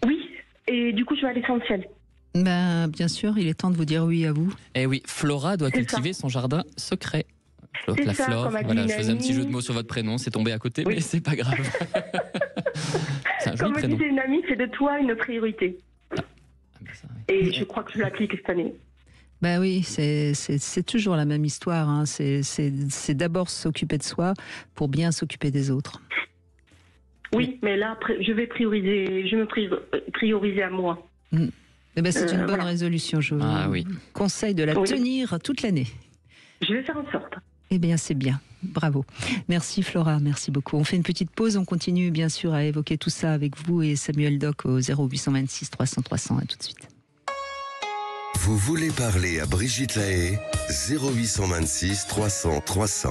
Oui, et du coup je vais à l'essentiel. Bien sûr, il est temps de vous dire oui à vous. Eh oui, Flora doit cultiver son jardin secret. La flore, voilà, je faisais un petit jeu de mots sur votre prénom, c'est tombé à côté, mais c'est pas grave. C'est un joli prénom. Comme me disait une amie, c'est de toi une priorité. Et je crois que je l'applique cette année. Oui, c'est toujours la même histoire. Hein. C'est d'abord s'occuper de soi pour bien s'occuper des autres. Oui, mais là, je vais prioriser à moi. C'est une bonne résolution. Je vous conseille de la tenir toute l'année. Je vais faire en sorte. Eh bien, c'est bien. Bravo. Merci Flora, merci beaucoup. On fait une petite pause, on continue bien sûr à évoquer tout ça avec vous et Samuel Doc au 0826 300 300. À tout de suite. Vous voulez parler à Brigitte Lahaie, 0826 300 300.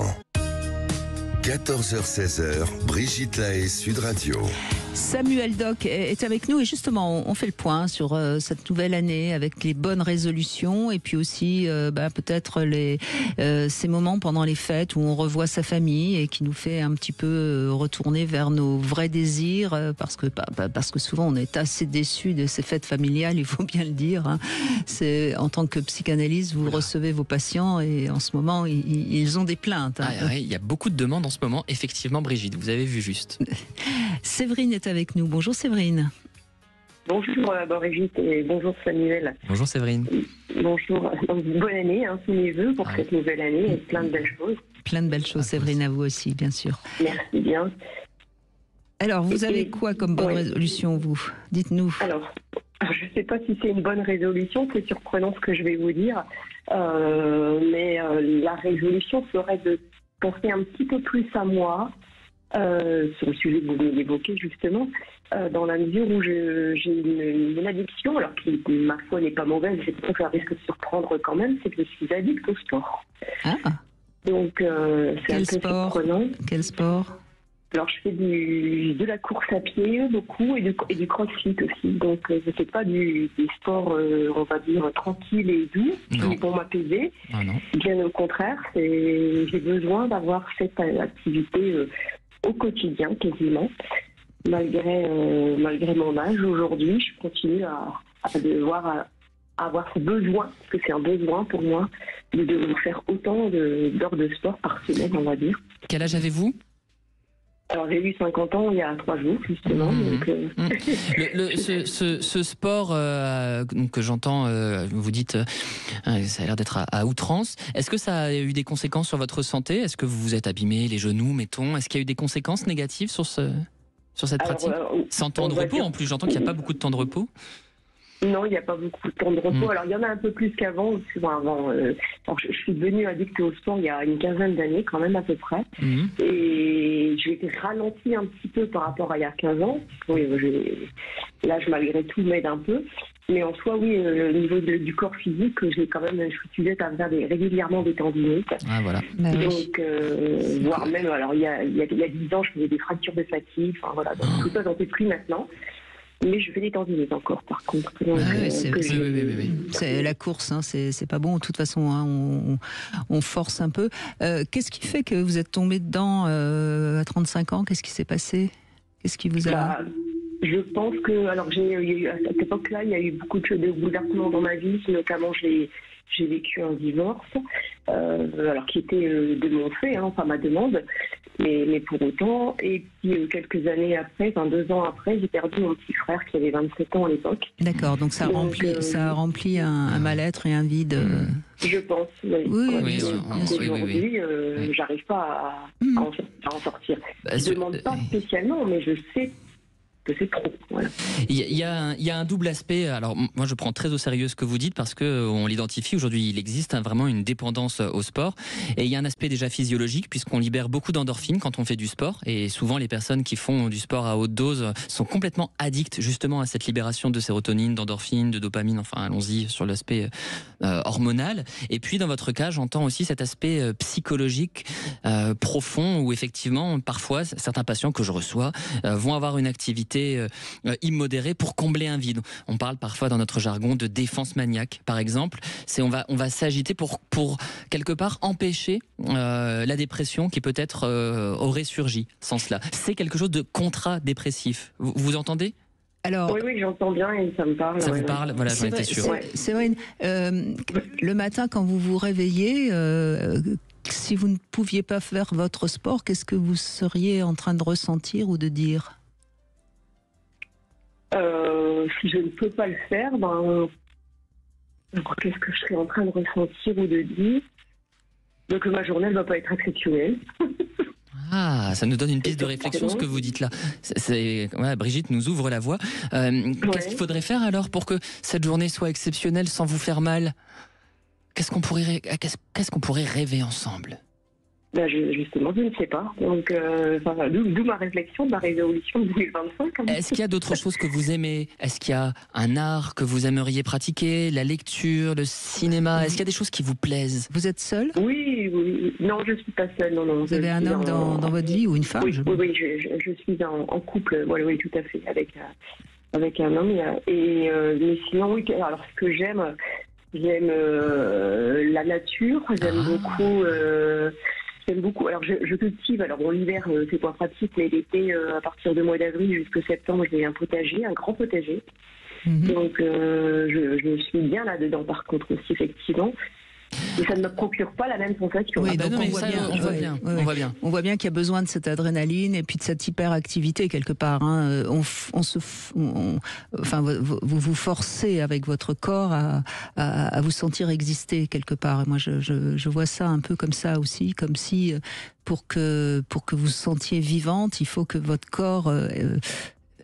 14h-16h, Brigitte Lahaie, Sud Radio. Samuel Doc est avec nous et justement on fait le point sur cette nouvelle année avec les bonnes résolutions et puis aussi peut-être ces moments pendant les fêtes où on revoit sa famille et qui nous fait un petit peu retourner vers nos vrais désirs parce que souvent on est assez déçus de ces fêtes familiales, il faut bien le dire. Hein. C'est en tant que psychanalyste, vous recevez vos patients et en ce moment ils ont des plaintes. Hein. Il y a beaucoup de demandes en ce moment, effectivement, Brigitte, vous avez vu juste. Séverine est avec nous. Bonjour Séverine. Bonjour Brigitte et bonjour Samuel. Bonjour Séverine. Bonjour. Donc, bonne année, tous mes vœux pour cette nouvelle année et plein de belles choses. Plein de belles choses, Séverine, à vous aussi, bien sûr. Merci bien. Alors, vous avez quoi comme bonne résolution, vous? Dites-nous. Alors, je ne sais pas si c'est une bonne résolution, c'est surprenant ce que je vais vous dire, mais la résolution serait de penser un petit peu plus à moi, sur le sujet que vous venez d'évoquer justement, dans la mesure où j'ai une addiction, alors qui, ma foi, n'est pas mauvaise, c'est pour ça que ça risque de surprendre quand même, c'est que je suis addict au sport. Ah. Donc, c'est un peu surprenant. Quel sport? Alors, je fais de la course à pied beaucoup et du crossfit aussi. Donc, je ne fais pas des sports, on va dire, tranquilles et doux qui vont m'apaiser. Ah non. Bien au contraire, j'ai besoin d'avoir cette activité au quotidien quasiment. Malgré mon âge, aujourd'hui, je continue à avoir ce besoin, parce que c'est un besoin pour moi, de faire autant d'heures de sport par semaine, on va dire. Quel âge avez-vous ? Alors j'ai eu 50 ans il y a 3 jours justement. Donc, ce sport que j'entends, vous dites, ça a l'air d'être à outrance. Est-ce que ça a eu des conséquences sur votre santé ? Est-ce que vous vous êtes abîmé les genoux, mettons ? Est-ce qu'il y a eu des conséquences négatives sur cette pratique ? Sans temps de repos en plus, j'entends qu'il n'y a pas beaucoup de temps de repos. Non, il n'y a pas beaucoup de temps de repos. Alors, il y en a un peu plus qu'avant. Je suis devenue addict au sport il y a une quinzaine d'années, quand même, à peu près. Et j'ai été ralentie un petit peu par rapport à il y a 15 ans. Oui, l'âge, malgré tout, m'aide un peu. Mais en soi, oui, au niveau du corps physique, je suis sujette à faire régulièrement des tendinites. Ah, voilà. Donc, voire même, alors, il y a 10 ans, je faisais des fractures de fatigue. Enfin, voilà. Donc, tout ça, j'en fais plus maintenant. Mais je fais des tendinites encore, par contre. Donc, c'est la course, hein, c'est pas bon. De toute façon, hein, on force un peu. Qu'est-ce qui fait que vous êtes tombé dedans à 35 ans ? Qu'est-ce qui s'est passé ? Qu'est-ce qui vous a... Je pense que, alors, à cette époque-là, il y a eu beaucoup de bouleversements dans ma vie. Notamment, j'ai vécu un divorce, alors qui était de mon fait, pas ma demande, mais pour autant. Et puis quelques années après, 2 ans après, j'ai perdu mon petit frère qui avait 27 ans à l'époque. D'accord, donc ça a rempli un mal-être et un vide. Je pense, oui. Oui. Aujourd'hui, j'arrive pas à en sortir. Je ne demande pas spécialement, mais je sais que c'est trop. Voilà. Il y a un double aspect. Alors moi je prends très au sérieux ce que vous dites parce que on l'identifie aujourd'hui. Il existe vraiment une dépendance au sport et il y a un aspect déjà physiologique puisqu'on libère beaucoup d'endorphines quand on fait du sport et souvent les personnes qui font du sport à haute dose sont complètement addictes justement à cette libération de sérotonine, d'endorphines, de dopamine. Enfin allons-y sur l'aspect hormonal. Et puis dans votre cas j'entends aussi cet aspect psychologique profond où effectivement parfois certains patients que je reçois vont avoir une activité immodérée pour combler un vide. On parle parfois dans notre jargon de défense maniaque, par exemple. On va s'agiter pour quelque part empêcher la dépression qui peut-être aurait surgi sans cela. C'est quelque chose de contra-dépressif. Vous entendez ? Alors, oui, j'entends bien et ça me parle. Ça vous parle ? Voilà, j'en étais sûr. Séverine, le matin quand vous vous réveillez, si vous ne pouviez pas faire votre sport, qu'est-ce que vous seriez en train de ressentir ou de dire ? Si je ne peux pas le faire, qu'est-ce que je serais en train de ressentir ou de dire ? Donc ma journée ne va pas être exceptionnelle. Ah, ça nous donne une piste de réflexion ce que vous dites là. Brigitte nous ouvre la voie. Qu'est-ce qu'il faudrait faire alors pour que cette journée soit exceptionnelle sans vous faire mal ? Qu'est-ce qu'on pourrait rêver ensemble ? Justement, je ne sais pas. Donc, d'où ma réflexion, ma résolution de 2025. Est-ce qu'il y a d'autres choses que vous aimez? Est-ce qu'il y a un art que vous aimeriez pratiquer? La lecture, le cinéma? Est-ce qu'il y a des choses qui vous plaisent? Vous êtes seul? Oui. Non, je ne suis pas seule. Non. Vous avez un homme dans votre vie ou une femme? Oui, je suis en couple, oui, tout à fait, avec un homme. Mais sinon, oui, alors ce que j'aime la nature, j'aime beaucoup. Alors, je cultive. Alors, bon, l'hiver, c'est pas pratique, mais l'été, à partir du mois d'avril jusqu'à septembre, j'ai un potager, un grand potager. Donc, je suis bien là-dedans, par contre, aussi, effectivement. Et ça ne me procure pas la même sensation. Oui, donc on voit bien. On voit bien qu'il y a besoin de cette adrénaline et puis de cette hyperactivité quelque part. Hein. Vous vous forcez avec votre corps à vous sentir exister quelque part. Et moi, je vois ça un peu comme ça aussi, comme si pour que vous vous sentiez vivante, il faut que votre corps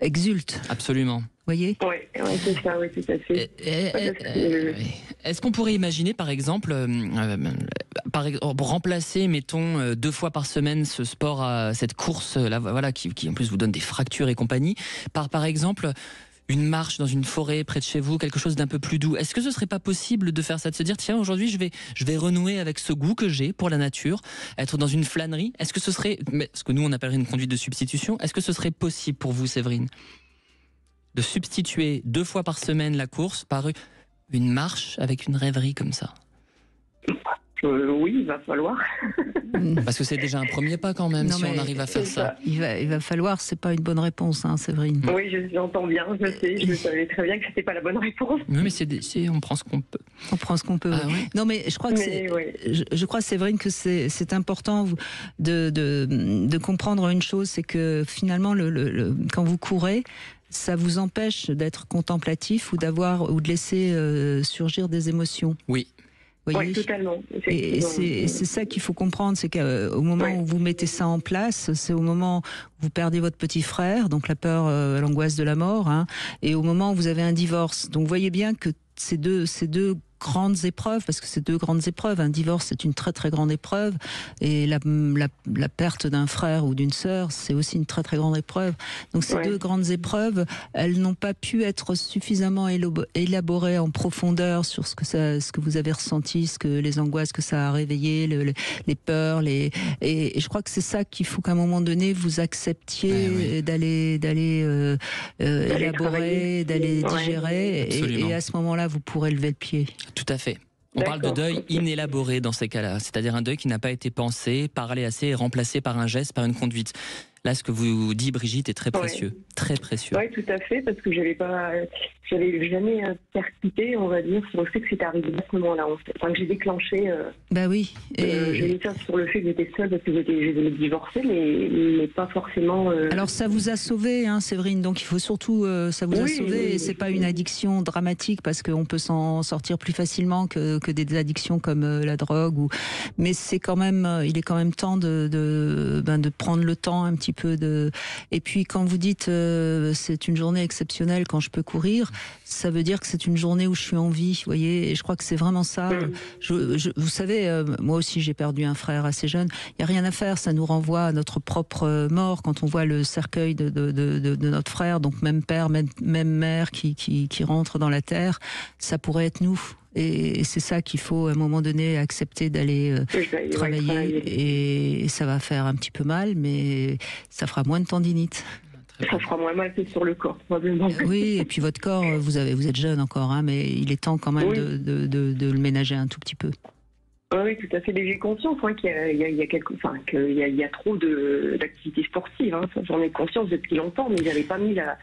exulte. Absolument. Voyez ? Oui, c'est ça, oui, tout à fait. Est-ce qu'on pourrait imaginer, par exemple, remplacer, mettons, 2 fois par semaine ce sport, cette course, là, voilà, qui en plus vous donne des fractures et compagnie, par exemple, une marche dans une forêt près de chez vous, quelque chose d'un peu plus doux. Est-ce que ce serait pas possible de faire ça, de se dire, tiens, aujourd'hui, je vais renouer avec ce goût que j'ai pour la nature, être dans une flânerie? Est-ce que ce serait, ce que nous on appellerait une conduite de substitution, est-ce que ce serait possible pour vous, Séverine, de substituer 2 fois par semaine la course par une marche avec une rêverie comme ça? Oui, il va falloir. Parce que c'est déjà un premier pas quand même, on arrive à faire ça. Il va falloir, c'est pas une bonne réponse, hein, Séverine. Oui, j'entends bien, je savais très bien que c'était pas la bonne réponse. Oui, mais on prend ce qu'on peut. On prend ce qu'on peut. Ah, ouais. Non, mais je crois que je crois, Séverine, que c'est important de comprendre une chose, c'est que finalement, quand vous courez, ça vous empêche d'être contemplatif ou de laisser surgir des émotions. Oui. Oui, totalement. Et c'est ça qu'il faut comprendre, c'est qu'au moment où vous mettez ça en place, c'est au moment où vous perdez votre petit frère, donc la peur, l'angoisse de la mort, hein, et au moment où vous avez un divorce. Donc vous voyez bien que ces deux grandes épreuves, parce que c'est 2 grandes épreuves. Un divorce, c'est une très très grande épreuve, et la perte d'un frère ou d'une sœur, c'est aussi une très très grande épreuve. Donc ces 2 grandes épreuves, elles n'ont pas pu être suffisamment élaborées en profondeur sur ce que vous avez ressenti, les angoisses que ça a réveillé, les peurs, et je crois que c'est ça qu'il faut qu'à un moment donné vous acceptiez d'aller élaborer, d'aller digérer, et à ce moment-là vous pourrez lever le pied. Tout à fait. On parle de deuil inélaboré dans ces cas-là, c'est-à-dire un deuil qui n'a pas été pensé, parlé assez et remplacé par un geste, par une conduite. Là, ce que vous dit Brigitte est très précieux, très précieux. Oui, tout à fait, parce que j'avais jamais percuté, on va dire, sur le fait que c'était arrivé à ce moment-là. Enfin, que j'ai déclenché. Bah oui. J'ai mis ça sur le fait que j'étais seule parce que j'étais divorcée, mais pas forcément. Alors ça vous a sauvé, hein, Séverine. Donc il faut surtout, ça vous a sauvé. Et c'est pas une addiction dramatique parce qu'on peut s'en sortir plus facilement que des addictions comme la drogue. Mais c'est quand même, il est quand même temps de prendre le temps un petit peu Et puis quand vous dites c'est une journée exceptionnelle quand je peux courir, ça veut dire que c'est une journée où je suis en vie, vous voyez. Et je crois que c'est vraiment ça. Vous savez, moi aussi j'ai perdu un frère assez jeune. Il n'y a rien à faire, ça nous renvoie à notre propre mort quand on voit le cercueil de notre frère, donc même père, même mère qui rentre dans la terre. Ça pourrait être nous. Et c'est ça qu'il faut à un moment donné accepter d'aller travailler. Et ça va faire un petit peu mal, mais ça fera moins de tendinite. Ça fera moins mal que sur le corps, probablement. Oui, et puis votre corps, vous êtes jeune encore, hein, mais il est temps quand même de le ménager un tout petit peu. Oui, tout à fait. Mais j'ai conscience qu'il y a trop d'activités sportives. Hein. J'en ai conscience depuis longtemps, mais j'avais pas mis la.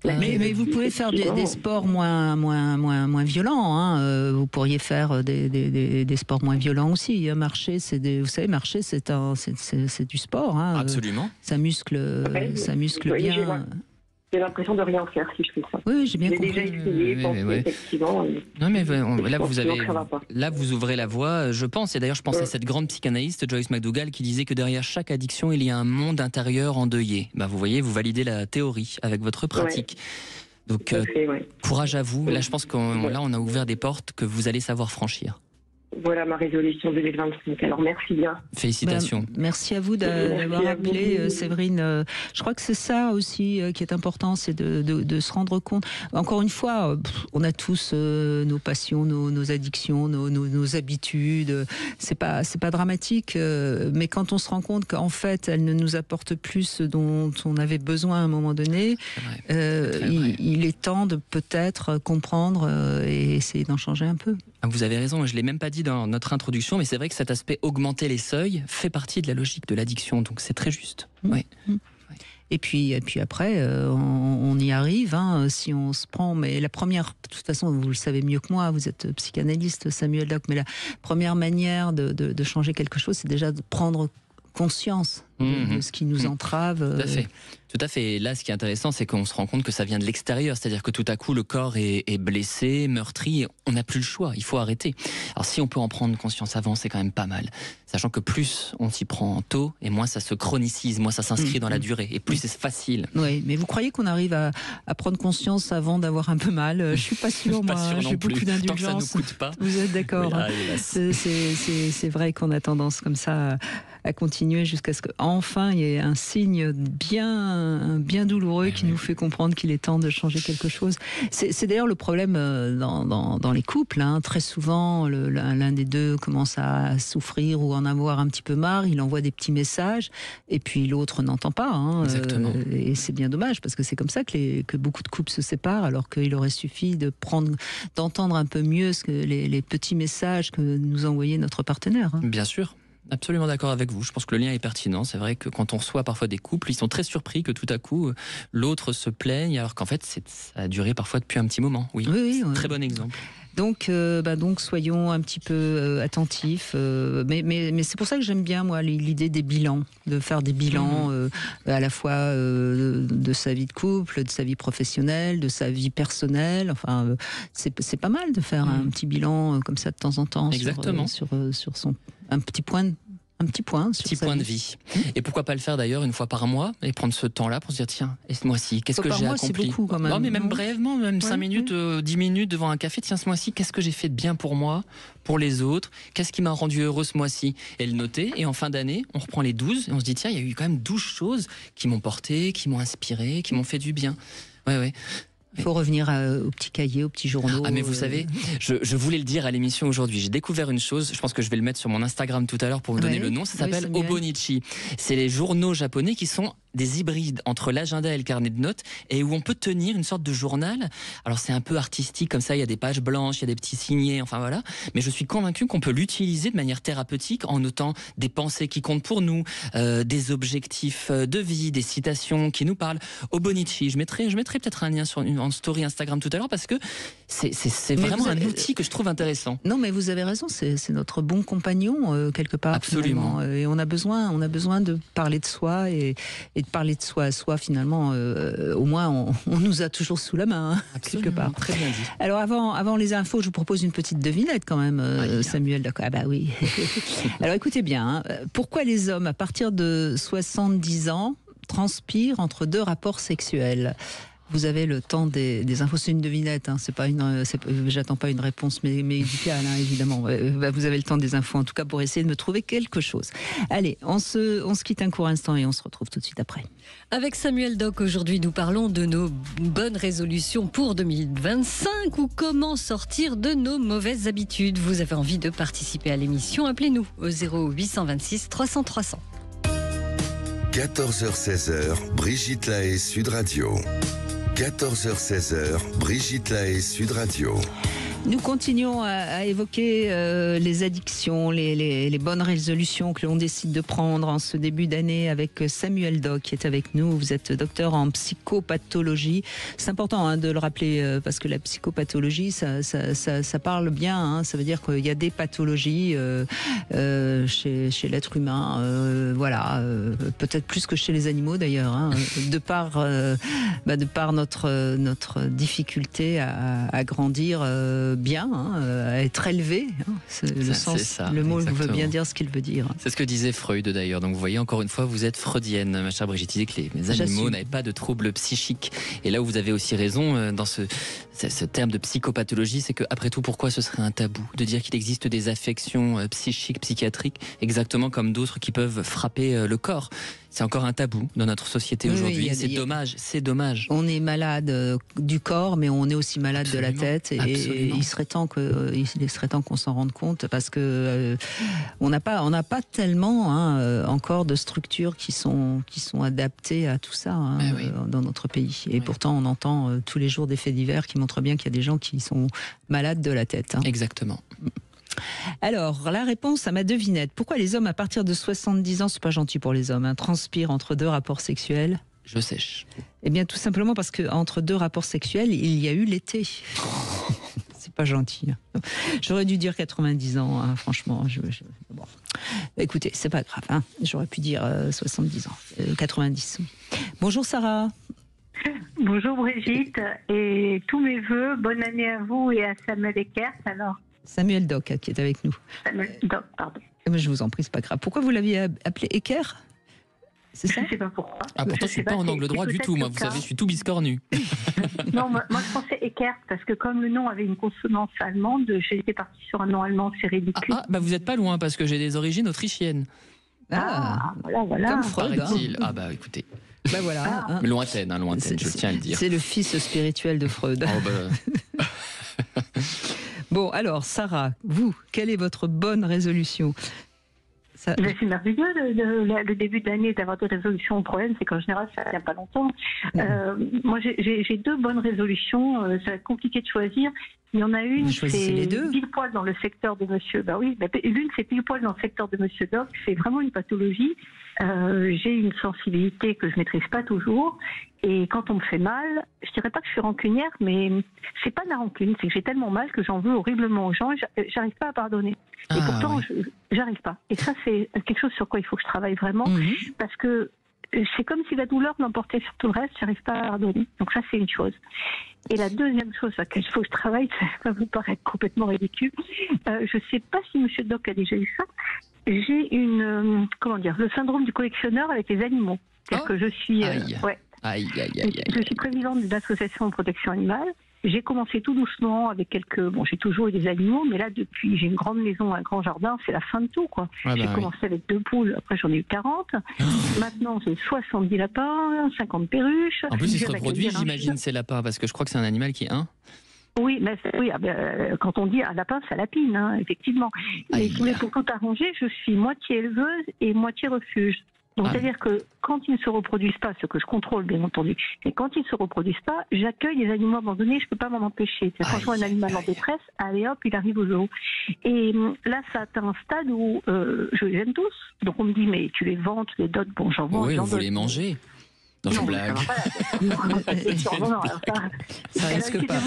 Mais vous pouvez faire des sports moins violents. Hein. Vous pourriez faire des sports moins violents aussi. Marcher, vous savez, marcher, c'est du sport. Hein. Absolument. Ça muscle bien. J'ai l'impression de rien faire si je fais ça. Oui, j'ai bien compris. J'ai déjà essayé, effectivement. Non, mais là, vous ouvrez la voie, je pense. Et d'ailleurs, je pense à cette grande psychanalyste, Joyce McDougall, qui disait que derrière chaque addiction, il y a un monde intérieur endeuillé. Vous voyez, vous validez la théorie avec votre pratique. Donc, courage à vous. Là, je pense qu'on a ouvert des portes que vous allez savoir franchir. voilà ma résolution 2025. Alors merci bien. Félicitations. Merci à vous d'avoir appelé, Séverine. Je crois que c'est ça aussi qui est important, c'est de se rendre compte. Encore une fois, on a tous nos passions, nos addictions, nos habitudes. C'est pas dramatique, mais quand on se rend compte qu'en fait, elles ne nous apportent plus ce dont on avait besoin à un moment donné, il est temps de peut-être comprendre et essayer d'en changer un peu. Vous avez raison, je ne l'ai même pas dit dans notre introduction, mais c'est vrai que cet aspect augmenter les seuils fait partie de la logique de l'addiction, donc c'est très juste. Oui. Et puis après, on y arrive, hein, si on se prend. Mais la première, de toute façon, vous le savez mieux que moi, vous êtes psychanalyste, Samuel Doc, mais la première manière de changer quelque chose, c'est déjà de prendre conscience de ce qui nous entrave. Tout à fait. Et là, ce qui est intéressant, c'est qu'on se rend compte que ça vient de l'extérieur. C'est-à-dire que tout à coup, le corps est blessé, meurtri. On n'a plus le choix. Il faut arrêter. Alors, si on peut en prendre conscience avant, c'est quand même pas mal. Sachant que plus on s'y prend tôt, et moins ça se chronicise, moins ça s'inscrit dans la durée. Et plus c'est facile. Oui, mais vous croyez qu'on arrive à prendre conscience avant d'avoir un peu mal? Je suis pas sûre, moi. J'ai beaucoup d'indulgence. Tant que ça ne coûte pas. Vous êtes d'accord? C'est vrai qu'on a tendance comme ça à continuer jusqu'à ce qu'enfin il y ait un signe bien douloureux qui nous fait comprendre qu'il est temps de changer quelque chose. C'est d'ailleurs le problème dans les couples. Hein. Très souvent, l'un des deux commence à souffrir ou en avoir un petit peu marre. Il envoie des petits messages et puis l'autre n'entend pas. Hein. Exactement. Et c'est bien dommage parce que c'est comme ça que beaucoup de couples se séparent, alors qu'il aurait suffi d'entendre un peu mieux les petits messages que nous envoyait notre partenaire. Hein. Bien sûr. Absolument d'accord avec vous. Je pense que le lien est pertinent. C'est vrai que quand on reçoit parfois des couples, ils sont très surpris que tout à coup, l'autre se plaigne, alors qu'en fait, ça a duré parfois depuis un petit moment. Oui. Très bon exemple. Donc soyons un petit peu attentifs. Mais c'est pour ça que j'aime bien, moi, l'idée des bilans, de faire des bilans à la fois de sa vie de couple, de sa vie professionnelle, de sa vie personnelle. Enfin, c'est pas mal de faire un petit bilan comme ça de temps en temps. Exactement. Sur un petit point de vie. Et pourquoi pas le faire d'ailleurs une fois par mois et prendre ce temps-là pour se dire tiens, et ce mois-ci, qu'est-ce que j'ai accompli? C'est beaucoup quand même. Non, mais même brièvement, même 5 minutes, 10 minutes devant un café, tiens, ce mois-ci, qu'est-ce que j'ai fait de bien pour moi, pour les autres? Qu'est-ce qui m'a rendu heureux ce mois-ci? Et le noter. Et en fin d'année, on reprend les 12 et on se dit tiens, il y a eu quand même 12 choses qui m'ont porté, qui m'ont inspiré, qui m'ont fait du bien. Ouais. Il faut revenir aux petits cahiers, aux petits journaux. Ah mais vous savez, je voulais le dire à l'émission aujourd'hui. J'ai découvert une chose, je pense que je vais le mettre sur mon Instagram tout à l'heure pour vous donner le nom. Ça s'appelle Hobonichi. C'est les journaux japonais qui sont des hybrides entre l'agenda et le carnet de notes et où on peut tenir une sorte de journal. Alors c'est un peu artistique comme ça, il y a des pages blanches, il y a des petits signets, enfin voilà. Mais je suis convaincu qu'on peut l'utiliser de manière thérapeutique en notant des pensées qui comptent pour nous, des objectifs de vie, des citations qui nous parlent. Hobonichi, je mettrai peut-être un lien en story Instagram tout à l'heure parce que c'est vraiment un outil que je trouve intéressant. Non mais vous avez raison, c'est notre bon compagnon quelque part. Absolument. Et on a besoin de parler de soi et de parler de soi à soi finalement. Au moins on nous a toujours sous la main quelque part. Très bien dit. Alors avant les infos, je vous propose une petite devinette quand même, Samuel. Ah bah oui. Alors écoutez bien, pourquoi les hommes à partir de 70 ans transpirent entre 2 rapports sexuels? Vous avez le temps des infos, c'est une devinette, hein, j'attends pas une réponse médicale, hein, évidemment. Vous avez le temps des infos, en tout cas, pour essayer de me trouver quelque chose. Allez, on se quitte un court instant et on se retrouve tout de suite après. Avec Samuel Doc, aujourd'hui, nous parlons de nos bonnes résolutions pour 2025 ou comment sortir de nos mauvaises habitudes. Vous avez envie de participer à l'émission? Appelez-nous au 0826 300 300. 14h-16h, Brigitte Lahaie, Sud Radio. 14h-16h, Brigitte Lahaie, Sud Radio. Nous continuons à évoquer les addictions, les bonnes résolutions que l'on décide de prendre en ce début d'année avec Samuel Doc qui est avec nous. Vous êtes docteur en psychopathologie. C'est important de le rappeler parce que la psychopathologie, ça parle bien. Hein, ça veut dire qu'il y a des pathologies chez l'être humain. Voilà, peut-être plus que chez les animaux d'ailleurs. Hein, de par notre difficulté à grandir. bien, à être élevé. Le mot veut bien dire ce qu'il veut dire. C'est ce que disait Freud d'ailleurs. Donc vous voyez, encore une fois, vous êtes freudienne, ma chère Brigitte. Il disait que les animaux n'avaient pas de troubles psychiques. Et là où vous avez aussi raison, dans ce terme de psychopathologie, c'est qu'après tout, pourquoi ce serait un tabou de dire qu'il existe des affections psychiques, psychiatriques, exactement comme d'autres qui peuvent frapper le corps? C'est encore un tabou dans notre société aujourd'hui. C'est dommage. On est malade du corps, mais on est aussi malade de la tête. Et il serait temps qu'on s'en rende compte, parce que on n'a pas tellement encore de structures qui sont adaptées à tout ça dans notre pays. Et pourtant, on entend tous les jours des faits divers qui montrent bien qu'il y a des gens qui sont malades de la tête. Exactement. Alors, la réponse à ma devinette. Pourquoi les hommes à partir de 70 ans, c'est pas gentil pour les hommes, transpirent entre 2 rapports sexuels? Je sèche. Eh bien, tout simplement parce qu'entre 2 rapports sexuels, il y a eu l'été. C'est pas gentil. J'aurais dû dire 90 ans, franchement. Bon. Écoutez, c'est pas grave. J'aurais pu dire 70 ans. 90. Bonjour Sarah. Bonjour Brigitte, et tous mes voeux, bonne année à vous et à Samuel Eckert. Alors. Samuel Doc qui est avec nous. Samuel Doc, pardon. Je vous en prie, c'est pas grave. Pourquoi vous l'aviez appelé Eckert? C'est ça? Je ne sais pas pourquoi. Pourtant je suis pas en angle droit du tout, moi, vous savez, je suis tout biscornu. Non, moi je pensais Eckert, parce que comme le nom avait une consonance allemande, j'étais partie sur un nom allemand, c'est ridicule. Vous êtes pas loin, parce que j'ai des origines autrichiennes. Voilà. Comme Freud. Paraît-il. Écoutez. Voilà. Lointaine, je tiens à le dire. C'est le fils spirituel de Freud. Bon, alors, Sarah, vous, quelle est votre bonne résolution? C'est merveilleux le début de l'année d'avoir des résolutions. Le problème, c'est qu'en général, ça ne tient pas longtemps. Moi, j'ai 2 bonnes résolutions. Ça va être compliqué de choisir. Il y en a une, c'est pile poil dans le secteur de monsieur. L'une, c'est pile poil dans le secteur de monsieur Doc. C'est vraiment une pathologie. J'ai une sensibilité que je maîtrise pas toujours. Et quand on me fait mal, je dirais pas que je suis rancunière, mais c'est pas de la rancune. C'est que j'ai tellement mal que j'en veux horriblement aux gens. J'arrive pas à pardonner. Et pourtant, j'arrive pas. Et ça, c'est quelque chose sur quoi il faut que je travaille vraiment. Parce que c'est comme si la douleur l'emportait sur tout le reste, j'arrive pas à pardonner. Donc ça, c'est une chose. Et la deuxième chose sur laquelle il faut que je travaille, ça va vous paraître complètement ridicule. Je sais pas si monsieur Doc a déjà eu ça. J'ai le syndrome du collectionneur avec les animaux. C'est-à-dire que je suis... Je suis présidente d'une association de protection animale. J'ai commencé tout doucement avec j'ai toujours eu des animaux, mais là, depuis, j'ai une grande maison, un grand jardin, c'est la fin de tout, quoi. J'ai commencé avec 2 poules, après j'en ai eu 40. Maintenant, j'ai 70 lapins, 50 perruches. En plus, ils se reproduisent, j'imagine, ces lapins, parce que je crois que c'est un animal qui est Oui, mais quand on dit un lapin, ça lapine, effectivement. Mais pour tout arranger, je suis moitié éleveuse et moitié refuge. Donc, c'est-à-dire que quand ils ne se reproduisent pas, ce que je contrôle bien entendu, mais quand ils ne se reproduisent pas, j'accueille les animaux abandonnés, je ne peux pas m'en empêcher. Quand je vois un animal en détresse, allez hop, il arrive au zoo. Et là, ça atteint un stade où je les aime tous. Donc on me dit, mais tu les vends, tu les donnes, bon, j'en vends. Oui, vous les mangez. Non, je blague. Ça risque pas.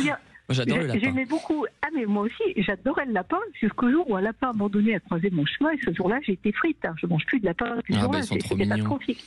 J'adore le lapin. J'aimais beaucoup. Mais moi aussi, j'adorais le lapin jusqu'au jour où un lapin abandonné a croisé mon chemin. Et ce jour-là, j'ai été frite. Je mange plus de lapin depuis ce jour-là. C'était catastrophique.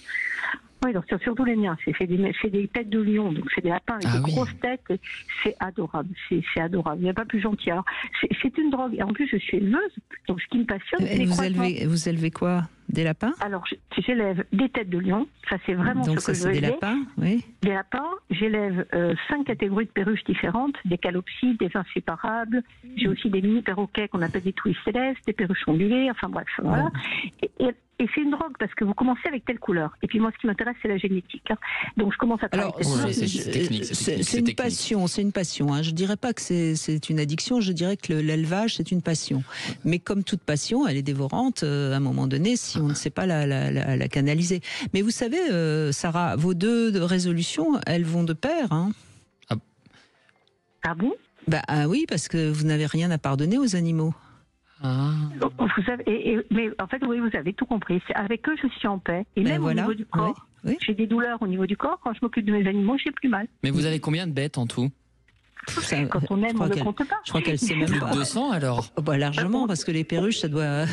Oui, donc c'est surtout les miens. C'est des têtes de lion, donc c'est des lapins avec de grosses têtes. C'est adorable. C'est adorable. Il n'y a pas plus gentil. Alors, c'est une drogue. Et en plus, je suis éleveuse. Donc, ce qui me passionne, c'est les croissements. Vous élevez quoi? Des lapins? Alors, j'élève des têtes de lion. Ça, c'est vraiment donc ce que je veux élever. élever. Des lapins, oui. Des lapins. J'élève 5 catégories de perruches différentes. Des calopsies, des inséparables. J'ai aussi des mini perroquets qu'on appelle des touilles célestes, des perruches ondulées. Enfin bref, voilà. Et c'est une drogue parce que vous commencez avec telle couleur. Et puis moi, ce qui m'intéresse, c'est la génétique. Donc je commence à travailler. Alors, c'est une passion. C'est une passion. Je dirais pas que c'est une addiction. Je dirais que l'élevage, c'est une passion. Mais comme toute passion, elle est dévorante à un moment donné si on ne sait pas la canaliser. Mais vous savez, Sarah, vos 2 résolutions, elles vont de pair. Ah bon? Oui, parce que vous n'avez rien à pardonner aux animaux. Vous savez, mais en fait, oui, vous avez tout compris. Avec eux, je suis en paix. Et même au niveau du corps, j'ai des douleurs au niveau du corps. Quand je m'occupe de mes animaux, j'ai plus mal. Mais vous avez combien de bêtes en tout? Quand on aime, on ne compte pas. Je crois qu'elle sait même pas. 200 alors. Largement, parce que les perruches, ça doit.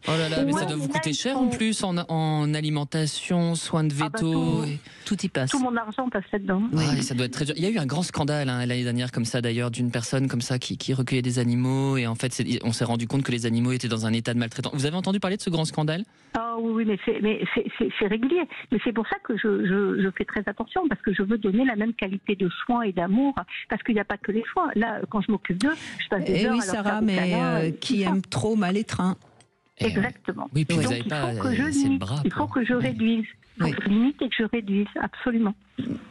Oh là là, mais ça doit vous coûter cher en plus, en alimentation, soins de veto. Tout y passe. Tout mon argent passe là-dedans. Et ça doit être très dur. Il y a eu un grand scandale l'année dernière, comme ça d'ailleurs, d'une personne comme ça qui recueillait des animaux. Et en fait, on s'est rendu compte que les animaux étaient dans un état de maltraitance. Vous avez entendu parler de ce grand scandale ? Ah oui, mais c'est régulier. Mais c'est pour ça que je fais très attention, parce que je veux donner la même qualité de soins et d'amour, parce qu'il n'y a pas que les soins. Là, quand je m'occupe d'eux, je passe des heures à leur Sarah, faire des câlins, qui aime trop mal les trains. Exactement. Oui, puis donc vous n'avez pas le bras. Il faut que je réduise. Il faut que je limite et que je réduise, absolument.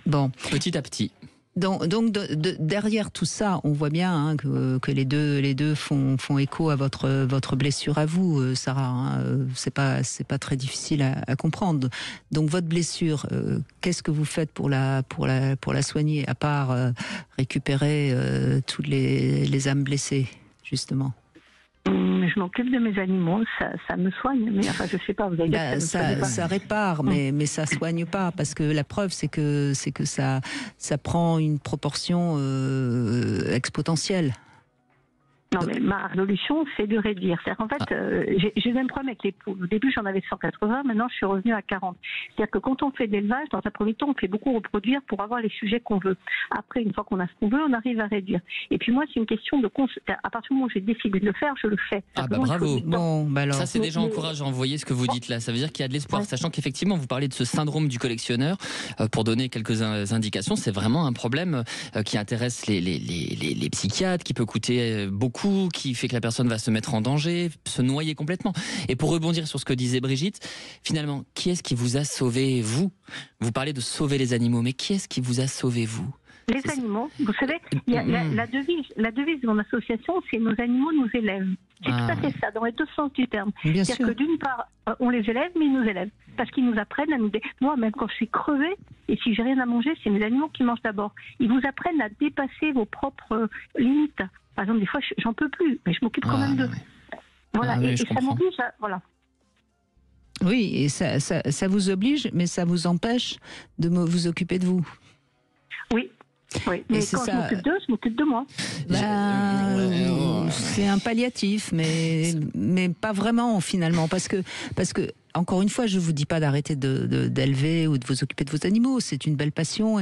Bon. Petit à petit. Donc derrière tout ça, on voit bien que les deux font écho à votre blessure à vous, Sarah. C'est pas très difficile à comprendre. Donc votre blessure, qu'est-ce que vous faites pour la soigner, à part récupérer toutes les âmes blessées, justement? Je m'occupe de mes animaux, ça me soigne, mais enfin je sais pas, vous allez dire que ça répare, mais ça soigne pas, parce que la preuve c'est que ça prend une proportion exponentielle. Non, mais ma résolution, c'est de réduire. C'est-à-dire qu'en fait, j'ai le même problème avec les poules. Au début, j'en avais 180, maintenant, je suis revenue à 40. C'est-à-dire que quand on fait de l'élevage, dans un premier temps, on fait beaucoup reproduire pour avoir les sujets qu'on veut. Après, une fois qu'on a ce qu'on veut, on arrive à réduire. Et puis moi, c'est une question de... À partir du moment où j'ai décidé de le faire, je le fais. Bravo. Alors. Ça, c'est déjà encourageant. Vous voyez ce que vous dites là. Ça veut dire qu'il y a de l'espoir, sachant qu'effectivement, vous parlez de ce syndrome du collectionneur. Pour donner quelques indications, c'est vraiment un problème qui intéresse les psychiatres, qui peut coûter beaucoup, qui fait que la personne va se mettre en danger, se noyer complètement. Et pour rebondir sur ce que disait Brigitte, finalement, qui est-ce qui vous a sauvé, vous ? Vous parlez de sauver les animaux, mais qui est-ce qui vous a sauvé, vous ? Les animaux, vous savez, la devise de mon association, c'est nos animaux nous élèvent. C'est tout à fait ça, dans les deux sens du terme. C'est-à-dire que d'une part, on les élève, mais ils nous élèvent. Parce qu'ils nous apprennent à nous... Moi, même quand je suis crevée, et si j'ai rien à manger, c'est mes animaux qui mangent d'abord. Ils vous apprennent à dépasser vos propres limites. Par exemple, des fois, j'en peux plus, mais je m'occupe quand même d'eux. Voilà, et ça m'oblige à... Voilà. Oui, et ça vous oblige, mais ça vous empêche de vous occuper de vous. Oui, mais quand je m'occupe d'eux, je m'occupe de moi. C'est un palliatif, mais pas vraiment finalement, parce que encore une fois, je vous dis pas d'arrêter d'élever ou de vous occuper de vos animaux. C'est une belle passion,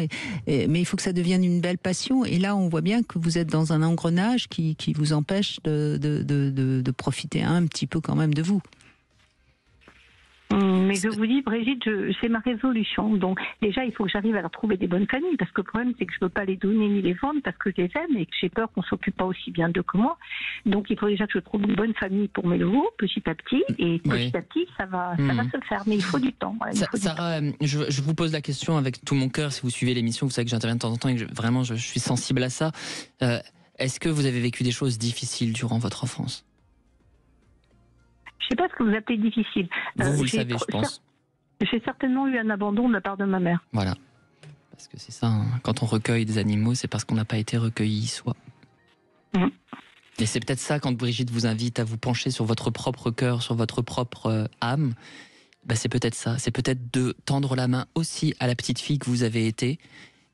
mais il faut que ça devienne une belle passion. Et là, on voit bien que vous êtes dans un engrenage qui vous empêche de profiter un petit peu quand même de vous. Mais je vous dis, Brigitte, c'est ma résolution. Donc, déjà, il faut que j'arrive à leur trouver des bonnes familles, parce que le problème, c'est que je ne peux pas les donner ni les vendre parce que je les aime et que j'ai peur qu'on ne s'occupe pas aussi bien d'eux que moi. Donc, il faut déjà que je trouve une bonne famille pour mes levaux, petit à petit, et petit à petit, ça va se faire. Mais il faut du temps. Voilà, Sarah, je vous pose la question avec tout mon cœur. Si vous suivez l'émission, vous savez que j'interviens de temps en temps et que vraiment, je suis sensible à ça. Est-ce que vous avez vécu des choses difficiles durant votre enfance ? Je ne sais pas ce que vous appelez difficile. Vous le savez, je pense. J'ai certainement eu un abandon de la part de ma mère. Voilà. Parce que c'est ça, hein. Quand on recueille des animaux, c'est parce qu'on n'a pas été recueilli soi. Et c'est peut-être ça, quand Brigitte vous invite à vous pencher sur votre propre cœur, sur votre propre âme, c'est peut-être ça. C'est peut-être de tendre la main aussi à la petite fille que vous avez été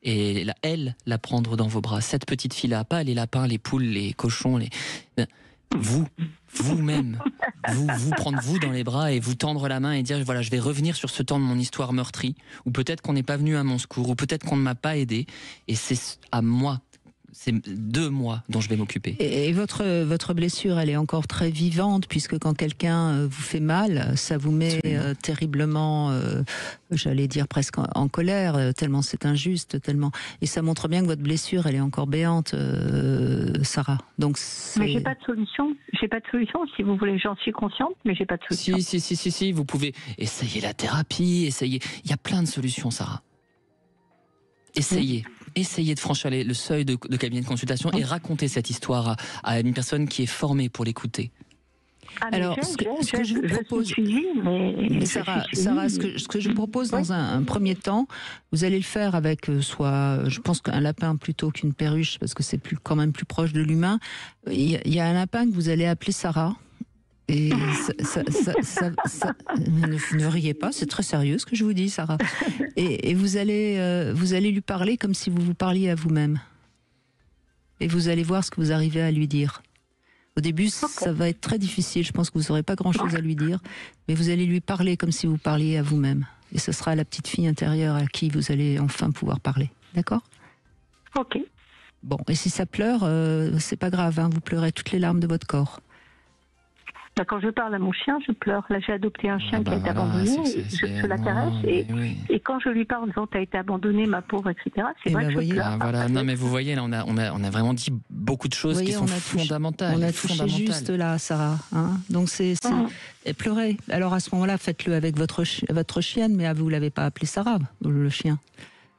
et elle, la prendre dans vos bras. Cette petite fille-là, pas les lapins, les poules, les cochons, vous-même, vous prendre vous dans les bras et vous tendre la main et dire voilà, je vais revenir sur ce temps de mon histoire meurtrie, ou peut-être qu'on n'est pas venu à mon secours, ou peut-être qu'on ne m'a pas aidé, et c'est à moi, c'est de moi dont je vais m'occuper. Et votre blessure, elle est encore très vivante, puisque quand quelqu'un vous fait mal, ça vous met terriblement, j'allais dire presque en colère, tellement c'est injuste, tellement. Et ça montre bien que votre blessure, elle est encore béante, Sarah. Donc mais j'ai pas de solution. J'ai pas de solution. Si vous voulez, j'en suis consciente, mais j'ai pas de solution. Si, vous pouvez essayer la thérapie, essayer. Il y a plein de solutions, Sarah. Essayez de franchir le seuil de cabinet de consultation et raconter cette histoire à une personne qui est formée pour l'écouter. Alors, ce que je vous propose, Sarah, ce que je vous propose dans un premier temps, vous allez le faire avec je pense qu'un lapin plutôt qu'une perruche, parce que c'est quand même plus proche de l'humain. Il y a un lapin que vous allez appeler Sarah. Et ne riez pas, c'est très sérieux ce que je vous dis, Sarah. Et vous allez lui parler comme si vous vous parliez à vous-même. et vous allez voir ce que vous arrivez à lui dire. Au début, ça va être très difficile. Je pense que vous n'aurez pas grand-chose à lui dire, mais vous allez lui parler comme si vous parliez à vous-même. Et ce sera la petite fille intérieure à qui vous allez enfin pouvoir parler. D'accord ? Ok. Bon, et si ça pleure, c'est pas grave, hein, vous pleurez toutes les larmes de votre corps. Bah, quand je parle à mon chien, je pleure. Là, j'ai adopté un chien qui a été abandonné, je la caresse, et quand je lui parle en disant t'as été abandonné, ma pauvre, etc., c'est vrai que je pleure. Voilà. Non, mais vous voyez, là, on a vraiment dit beaucoup de choses qui sont fondamentales. On a touché juste là, Sarah. Hein, donc et pleurez. Alors à ce moment-là, faites-le avec votre chienne, mais vous l'avez pas appelé Sarah, le chien.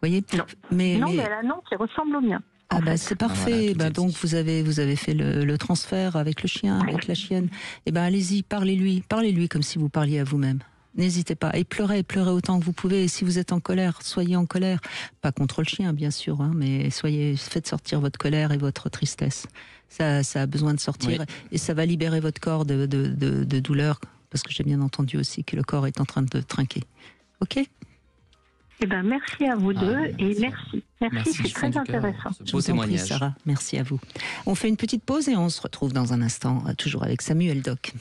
Vous voyez ? Non, mais elle a un nom qui ressemble au mien. Ah bah c'est parfait. Voilà, donc vous avez fait le transfert avec le chien, avec la chienne. Et ben allez-y, parlez-lui comme si vous parliez à vous-même. N'hésitez pas et pleurez autant que vous pouvez. Et si vous êtes en colère, soyez en colère, pas contre le chien bien sûr, hein, mais faites sortir votre colère et votre tristesse. Ça a besoin de sortir et ça va libérer votre corps de douleur, parce que j'ai bien entendu aussi que le corps est en train de trinquer. Ok ? Eh ben, merci à vous deux et merci, c'est très intéressant. Beau témoignage. Sarah, merci à vous. On fait une petite pause et on se retrouve dans un instant, toujours avec Samuel Doc.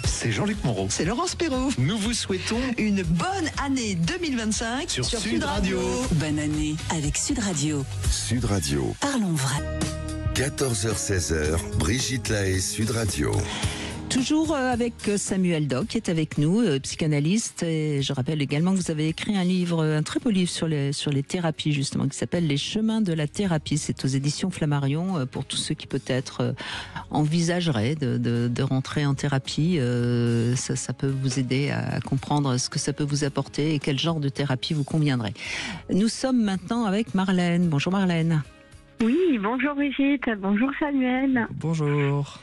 C'est Jean-Luc Moreau. C'est Laurence Perrault. Nous vous souhaitons une bonne année 2025 sur Sud Radio. Bonne année avec Sud Radio. Sud Radio. Parlons vrai. 14h-16h, Brigitte Lahaie, Sud Radio. Toujours avec Samuel Doc qui est avec nous, psychanalyste. Et je rappelle également que vous avez écrit un très beau livre sur les thérapies justement, qui s'appelle Les chemins de la thérapie. C'est aux éditions Flammarion pour tous ceux qui peut-être envisageraient de rentrer en thérapie. Ça peut vous aider à comprendre ce que ça peut vous apporter et quel genre de thérapie vous conviendrait. Nous sommes maintenant avec Marlène. Bonjour Marlène. Oui, bonjour Brigitte, bonjour Samuel. Bonjour.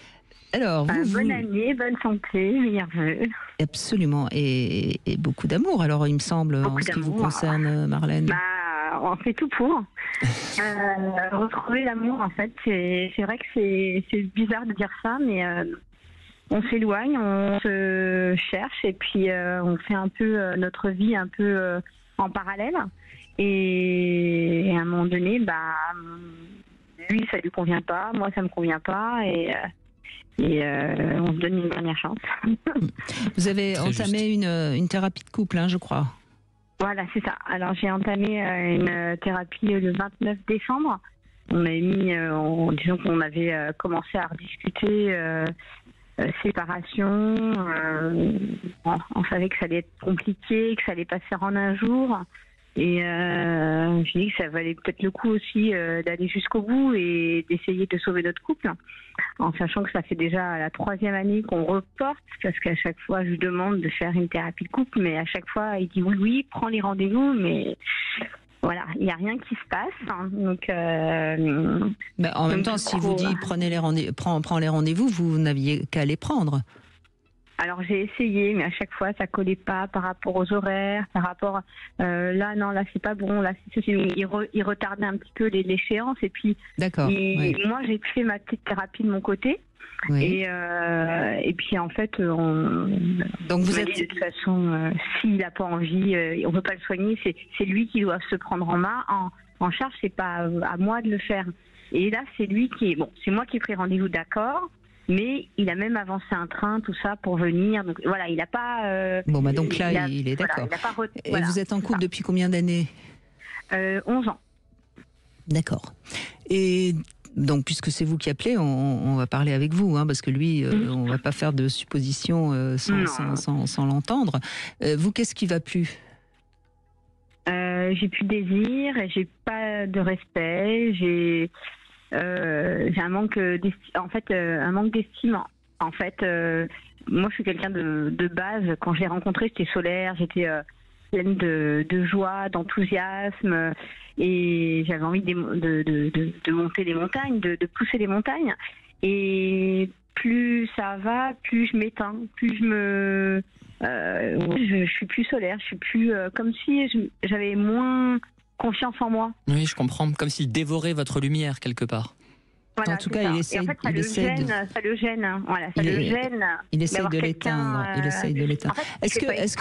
Alors, bonne année, bonne santé, meilleurs vœux. Absolument, et beaucoup d'amour, alors il me semble, en ce qui vous concerne, Marlène. On fait tout pour. Retrouver l'amour, en fait, c'est vrai que c'est bizarre de dire ça, mais on s'éloigne, on se cherche, et puis on fait un peu notre vie un peu en parallèle. Et à un moment donné, lui, ça lui convient pas, moi, ça me convient pas, et on se donne une dernière chance. Vous avez entamé une thérapie de couple, hein, je crois. Voilà, c'est ça. Alors j'ai entamé une thérapie le 29 décembre. On a disons qu'on avait commencé à rediscuter séparation. On savait que ça allait être compliqué, que ça allait pas se faire en un jour. Et je dis que ça valait peut-être le coup aussi d'aller jusqu'au bout et d'essayer de sauver notre couple, en sachant que ça fait déjà la 3e année qu'on reporte, parce qu'à chaque fois je lui demande de faire une thérapie de couple, mais à chaque fois il dit oui, prends les rendez-vous, mais voilà, il n'y a rien qui se passe. Hein, donc, en même temps, si vous dites prends les rendez-vous, vous n'aviez qu'à les prendre. Alors j'ai essayé, mais à chaque fois ça collait pas par rapport aux horaires, par rapport là c'est pas bon, là il retardait un petit peu l'échéance, et puis moi j'ai fait ma petite thérapie de mon côté, et puis en fait donc vous êtes de toute façon s'il n'a pas envie, on peut pas le soigner, c'est lui qui doit se prendre en charge, c'est pas à moi de le faire. Et là c'est lui c'est moi qui ai pris rendez-vous, d'accord. Mais il a même avancé un train, tout ça, pour venir. Donc voilà, il n'a pas... donc là, il est d'accord. Et vous êtes en couple depuis combien d'années ? 11 ans. D'accord. Et donc, puisque c'est vous qui appelez, on va parler avec vous, hein, parce que lui, on ne va pas faire de suppositions sans l'entendre. Vous, qu'est-ce qui ne va plus ? J'ai plus de désir, j'ai pas de respect, j'ai un manque d'estime. En fait, moi, je suis quelqu'un de base. Quand je l'ai rencontré, j'étais solaire, j'étais pleine de joie, d'enthousiasme, et j'avais envie de monter des montagnes, de pousser les montagnes. Et plus ça va, plus je m'éteins, plus je suis plus solaire, je suis plus comme si j'avais moins confiance en moi. Oui, je comprends. Comme s'il dévorait votre lumière quelque part. Voilà, en tout cas, il essaie, et en fait, ça le gêne. Voilà, ça le gêne. Il essaye de l'éteindre. Il essaye de l'éteindre. En fait, est-ce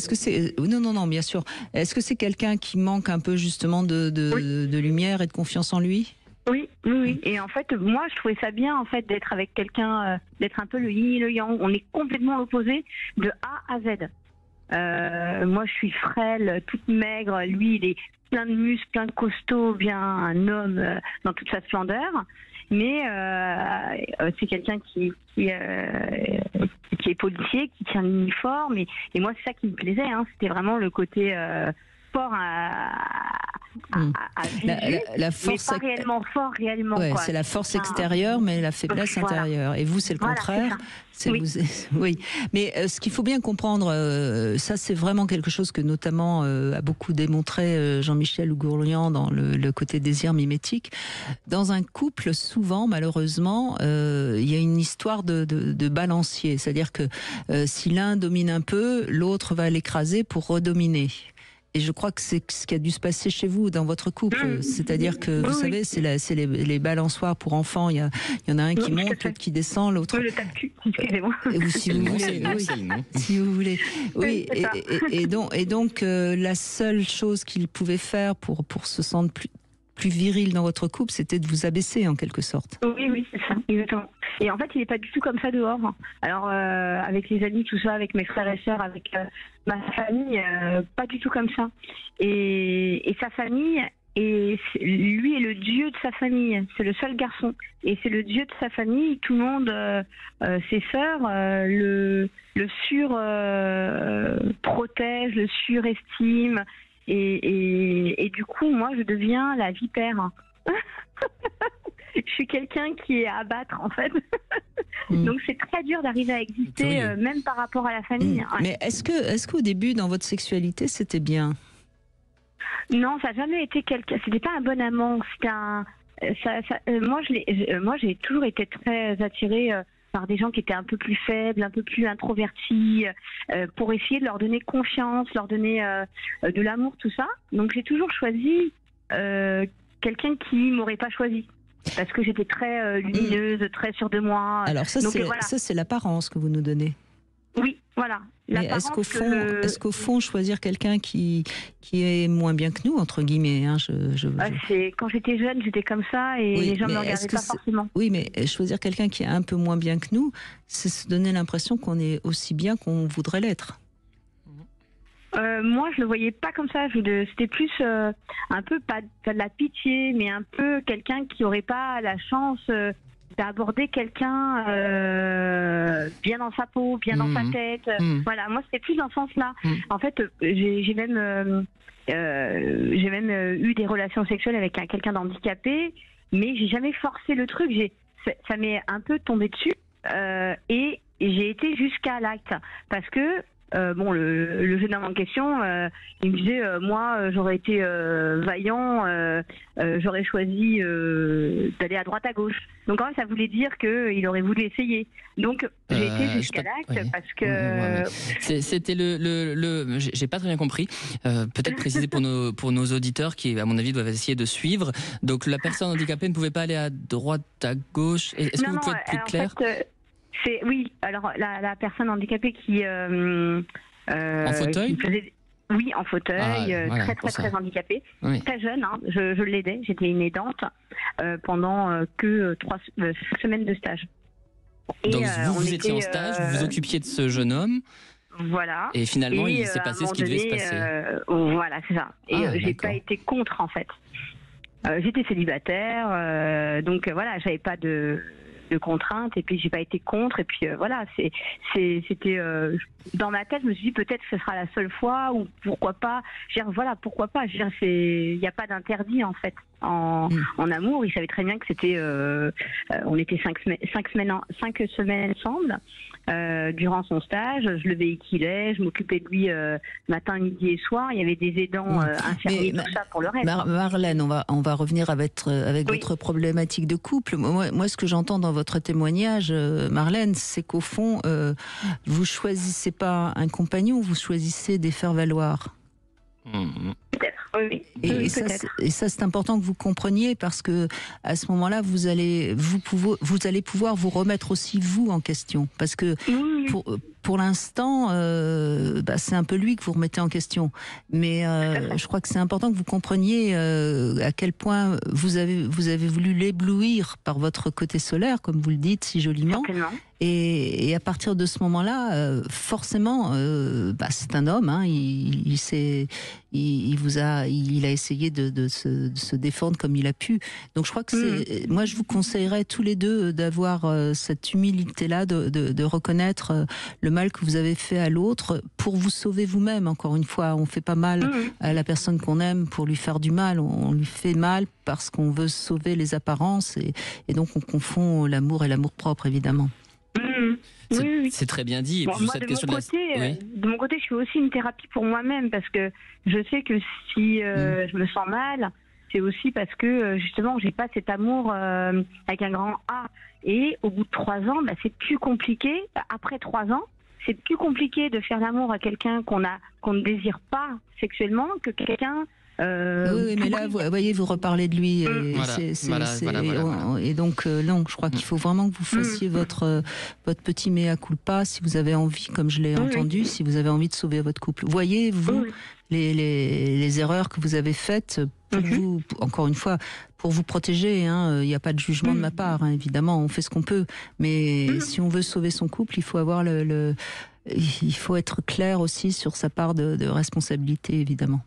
que c'est non, bien sûr. Est-ce que c'est quelqu'un qui manque un peu justement de lumière et de confiance en lui? Oui. Et en fait, moi, je trouvais ça bien, en fait, d'être avec quelqu'un, d'être un peu le yin et le yang. On est complètement opposés de A à Z. Moi, je suis frêle, toute maigre. Lui, il est plein de muscles, plein de costauds, bien un homme dans toute sa splendeur. Mais c'est quelqu'un qui est policier, qui tient l'uniforme. Et moi, c'est ça qui me plaisait. Hein. C'était vraiment le côté fort à visu, la force, mais pas réellement fort, réellement. Ouais, quoi. c'est la force extérieure, mais la faiblesse intérieure. Et vous, c'est le contraire. Oui. Mais ce qu'il faut bien comprendre, ça c'est vraiment quelque chose que notamment a beaucoup démontré Jean-Michel Hougourlian dans le côté désir mimétique. Dans un couple, souvent, malheureusement, il y a une histoire de balancier. C'est-à-dire que si l'un domine un peu, l'autre va l'écraser pour redominer. Et je crois que c'est ce qui a dû se passer chez vous, dans votre couple. C'est-à-dire que, vous savez, c'est les balançoires pour enfants. Il y en a un qui monte, l'autre qui descend, l'autre... Le tape-cul, excusez-moi. Si vous voulez. Si vous voulez. Oui, et donc la seule chose qu'il pouvait faire pour se sentir plus viril dans votre couple, c'était de vous abaisser, en quelque sorte. Oui, c'est ça, exactement. Et en fait, il n'est pas du tout comme ça dehors. Alors, avec les amis, tout ça, avec mes frères et sœurs, avec ma famille, pas du tout comme ça. Et sa famille, lui est le dieu de sa famille. C'est le seul garçon. Et c'est le dieu de sa famille. Tout le monde, ses sœurs, le protège, le surestime. Et du coup, moi, je deviens la vipère. Je suis quelqu'un qui est à abattre, en fait. Donc, c'est très dur d'arriver à exister, même par rapport à la famille. Ouais. Mais est-ce qu'au début, dans votre sexualité, c'était bien? Non, ça n'a jamais été quelqu'un... C'était pas un bon amant. C'était moi, j'ai toujours été très attirée... par des gens qui étaient un peu plus faibles, un peu plus introvertis, pour essayer de leur donner confiance, leur donner de l'amour, tout ça. Donc j'ai toujours choisi quelqu'un qui m'aurait pas choisi. Parce que j'étais très lumineuse, très sûre de moi. Alors ça, c'est l'apparence que vous nous donnez. Oui, voilà. Mais est-ce qu'au fond, choisir quelqu'un qui est moins bien que nous, entre guillemets, hein, quand j'étais jeune, j'étais comme ça et les gens ne me regardaient pas forcément. Oui, mais choisir quelqu'un qui est un peu moins bien que nous, c'est se donner l'impression qu'on est aussi bien qu'on voudrait l'être. Moi, je le voyais pas comme ça. C'était plus un peu pas de la pitié, mais un peu quelqu'un qui aurait pas la chance d'aborder quelqu'un bien dans sa peau, bien dans sa tête. Voilà, moi c'était plus dans ce sens-là. En fait, j'ai même eu des relations sexuelles avec quelqu'un d'handicapé, mais j'ai jamais forcé le truc. Ça m'est un peu tombé dessus et j'ai été jusqu'à l'acte parce que le jeune homme en question, il me disait, moi, j'aurais été vaillant, j'aurais choisi d'aller à droite à gauche. Donc en fait, ça voulait dire qu'il aurait voulu essayer. Donc j'ai été jusqu'à l'acte parce que... C'était j'ai pas très bien compris. Peut-être préciser pour nos auditeurs qui, à mon avis, doivent essayer de suivre. Donc la personne handicapée ne pouvait pas aller à droite, à gauche. Est-ce que vous pouvez être plus clair? Oui, alors la personne handicapée qui... en fauteuil Oui, en fauteuil, très handicapée. Oui. Très jeune, hein, je l'aidais, j'étais une aidante pendant que 5 semaines de stage. Donc vous étiez en stage, vous vous occupiez de ce jeune homme. Voilà. Et finalement, il s'est passé ce qui devait se passer. Voilà, c'est ça. Et j'ai pas été contre, en fait. J'étais célibataire, donc voilà, j'avais pas de contraintes, et puis j'ai pas été contre, et puis voilà, c'était dans ma tête, je me suis dit peut-être que ce sera la seule fois, ou pourquoi pas, pourquoi pas, il n'y a pas d'interdit en fait en amour. Il savait très bien que c'était on était 5 semaines ensemble durant son stage. Je le véhiculais, je m'occupais de lui matin, midi et soir. Il y avait des aidants infirmiers, tout ça pour le reste. Marlène, on va revenir avec votre problématique de couple. Moi, ce que j'entends dans votre témoignage, Marlène, c'est qu'au fond, vous choisissez pas un compagnon, vous choisissez des faire-valoir. Peut-être. Oui. Et ça, c'est important que vous compreniez, parce que à ce moment-là, vous allez pouvoir vous remettre aussi vous en question, parce que pour l'instant, c'est un peu lui que vous remettez en question. Mais je crois que c'est important que vous compreniez à quel point vous avez voulu l'éblouir par votre côté solaire, comme vous le dites si joliment. Et à partir de ce moment-là, forcément, c'est un homme. Hein, il a essayé de se défendre comme il a pu. Donc je crois que moi je vous conseillerais tous les deux d'avoir cette humilité-là, de reconnaître le mal que vous avez fait à l'autre pour vous sauver vous-même. Encore une fois, on fait pas mal à la personne qu'on aime pour lui faire du mal. On lui fait mal parce qu'on veut sauver les apparences, et donc on confond l'amour et l'amour-propre, évidemment. C'est très bien dit. Et puis, moi, de mon côté, je fais aussi une thérapie pour moi-même, parce que je sais que si je me sens mal, c'est aussi parce que justement, j'ai pas cet amour avec un grand A. Et au bout de 3 ans, c'est plus compliqué. Après 3 ans, c'est plus compliqué de faire l'amour à quelqu'un qu'on ne désire pas sexuellement que quelqu'un. Oui, mais là, vous voyez, vous reparlez de lui. Et donc, non, je crois qu'il faut vraiment que vous fassiez votre petit mea culpa, si vous avez envie, comme je l'ai entendu, si vous avez envie de sauver votre couple. Voyez, vous, les erreurs que vous avez faites, pour vous, encore une fois, pour vous protéger. Il n'y a pas de jugement de ma part, hein, évidemment, on fait ce qu'on peut. Mais si on veut sauver son couple, il faut avoir il faut être clair aussi sur sa part de responsabilité, évidemment.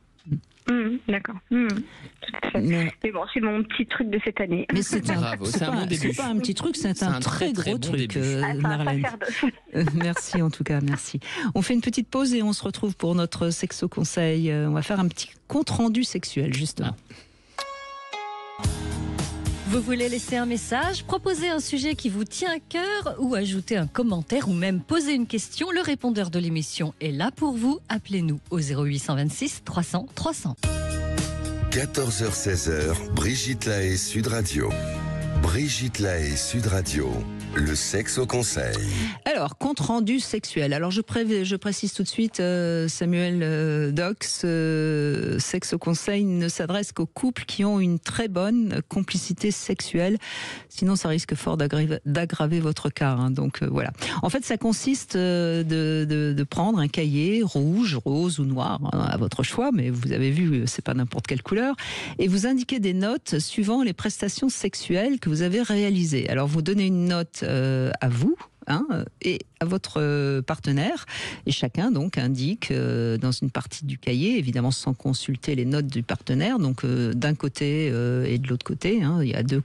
D'accord. Mais bon, c'est mon petit truc de cette année. Mais c'est pas un petit truc, c'est un très gros truc, Marlène. Merci en tout cas, merci. On fait une petite pause et on se retrouve pour notre sexo conseil. On va faire un petit compte rendu sexuel, justement. Vous voulez laisser un message, proposer un sujet qui vous tient à cœur, ou ajouter un commentaire, ou même poser une question? Le répondeur de l'émission est là pour vous. Appelez-nous au 0826 300 300. 14h-16h, Brigitte Lahaie, Sud Radio. Brigitte Lahaie, Sud Radio. Le sexe au conseil. Alors, compte rendu sexuel. Alors, je précise tout de suite, Samuel Dox, sexe au conseil ne s'adresse qu'aux couples qui ont une très bonne complicité sexuelle. Sinon, ça risque fort d'aggraver votre cas. Hein, donc, voilà. En fait, ça consiste de prendre un cahier rouge, rose ou noir, hein, à votre choix, mais vous avez vu, c'est pas n'importe quelle couleur, et vous indiquez des notes suivant les prestations sexuelles que vous avez réalisées. Alors, vous donnez une note à vous, hein, et à votre partenaire, et chacun donc indique dans une partie du cahier, évidemment sans consulter les notes du partenaire, donc d'un côté et de l'autre côté, hein, il y a deux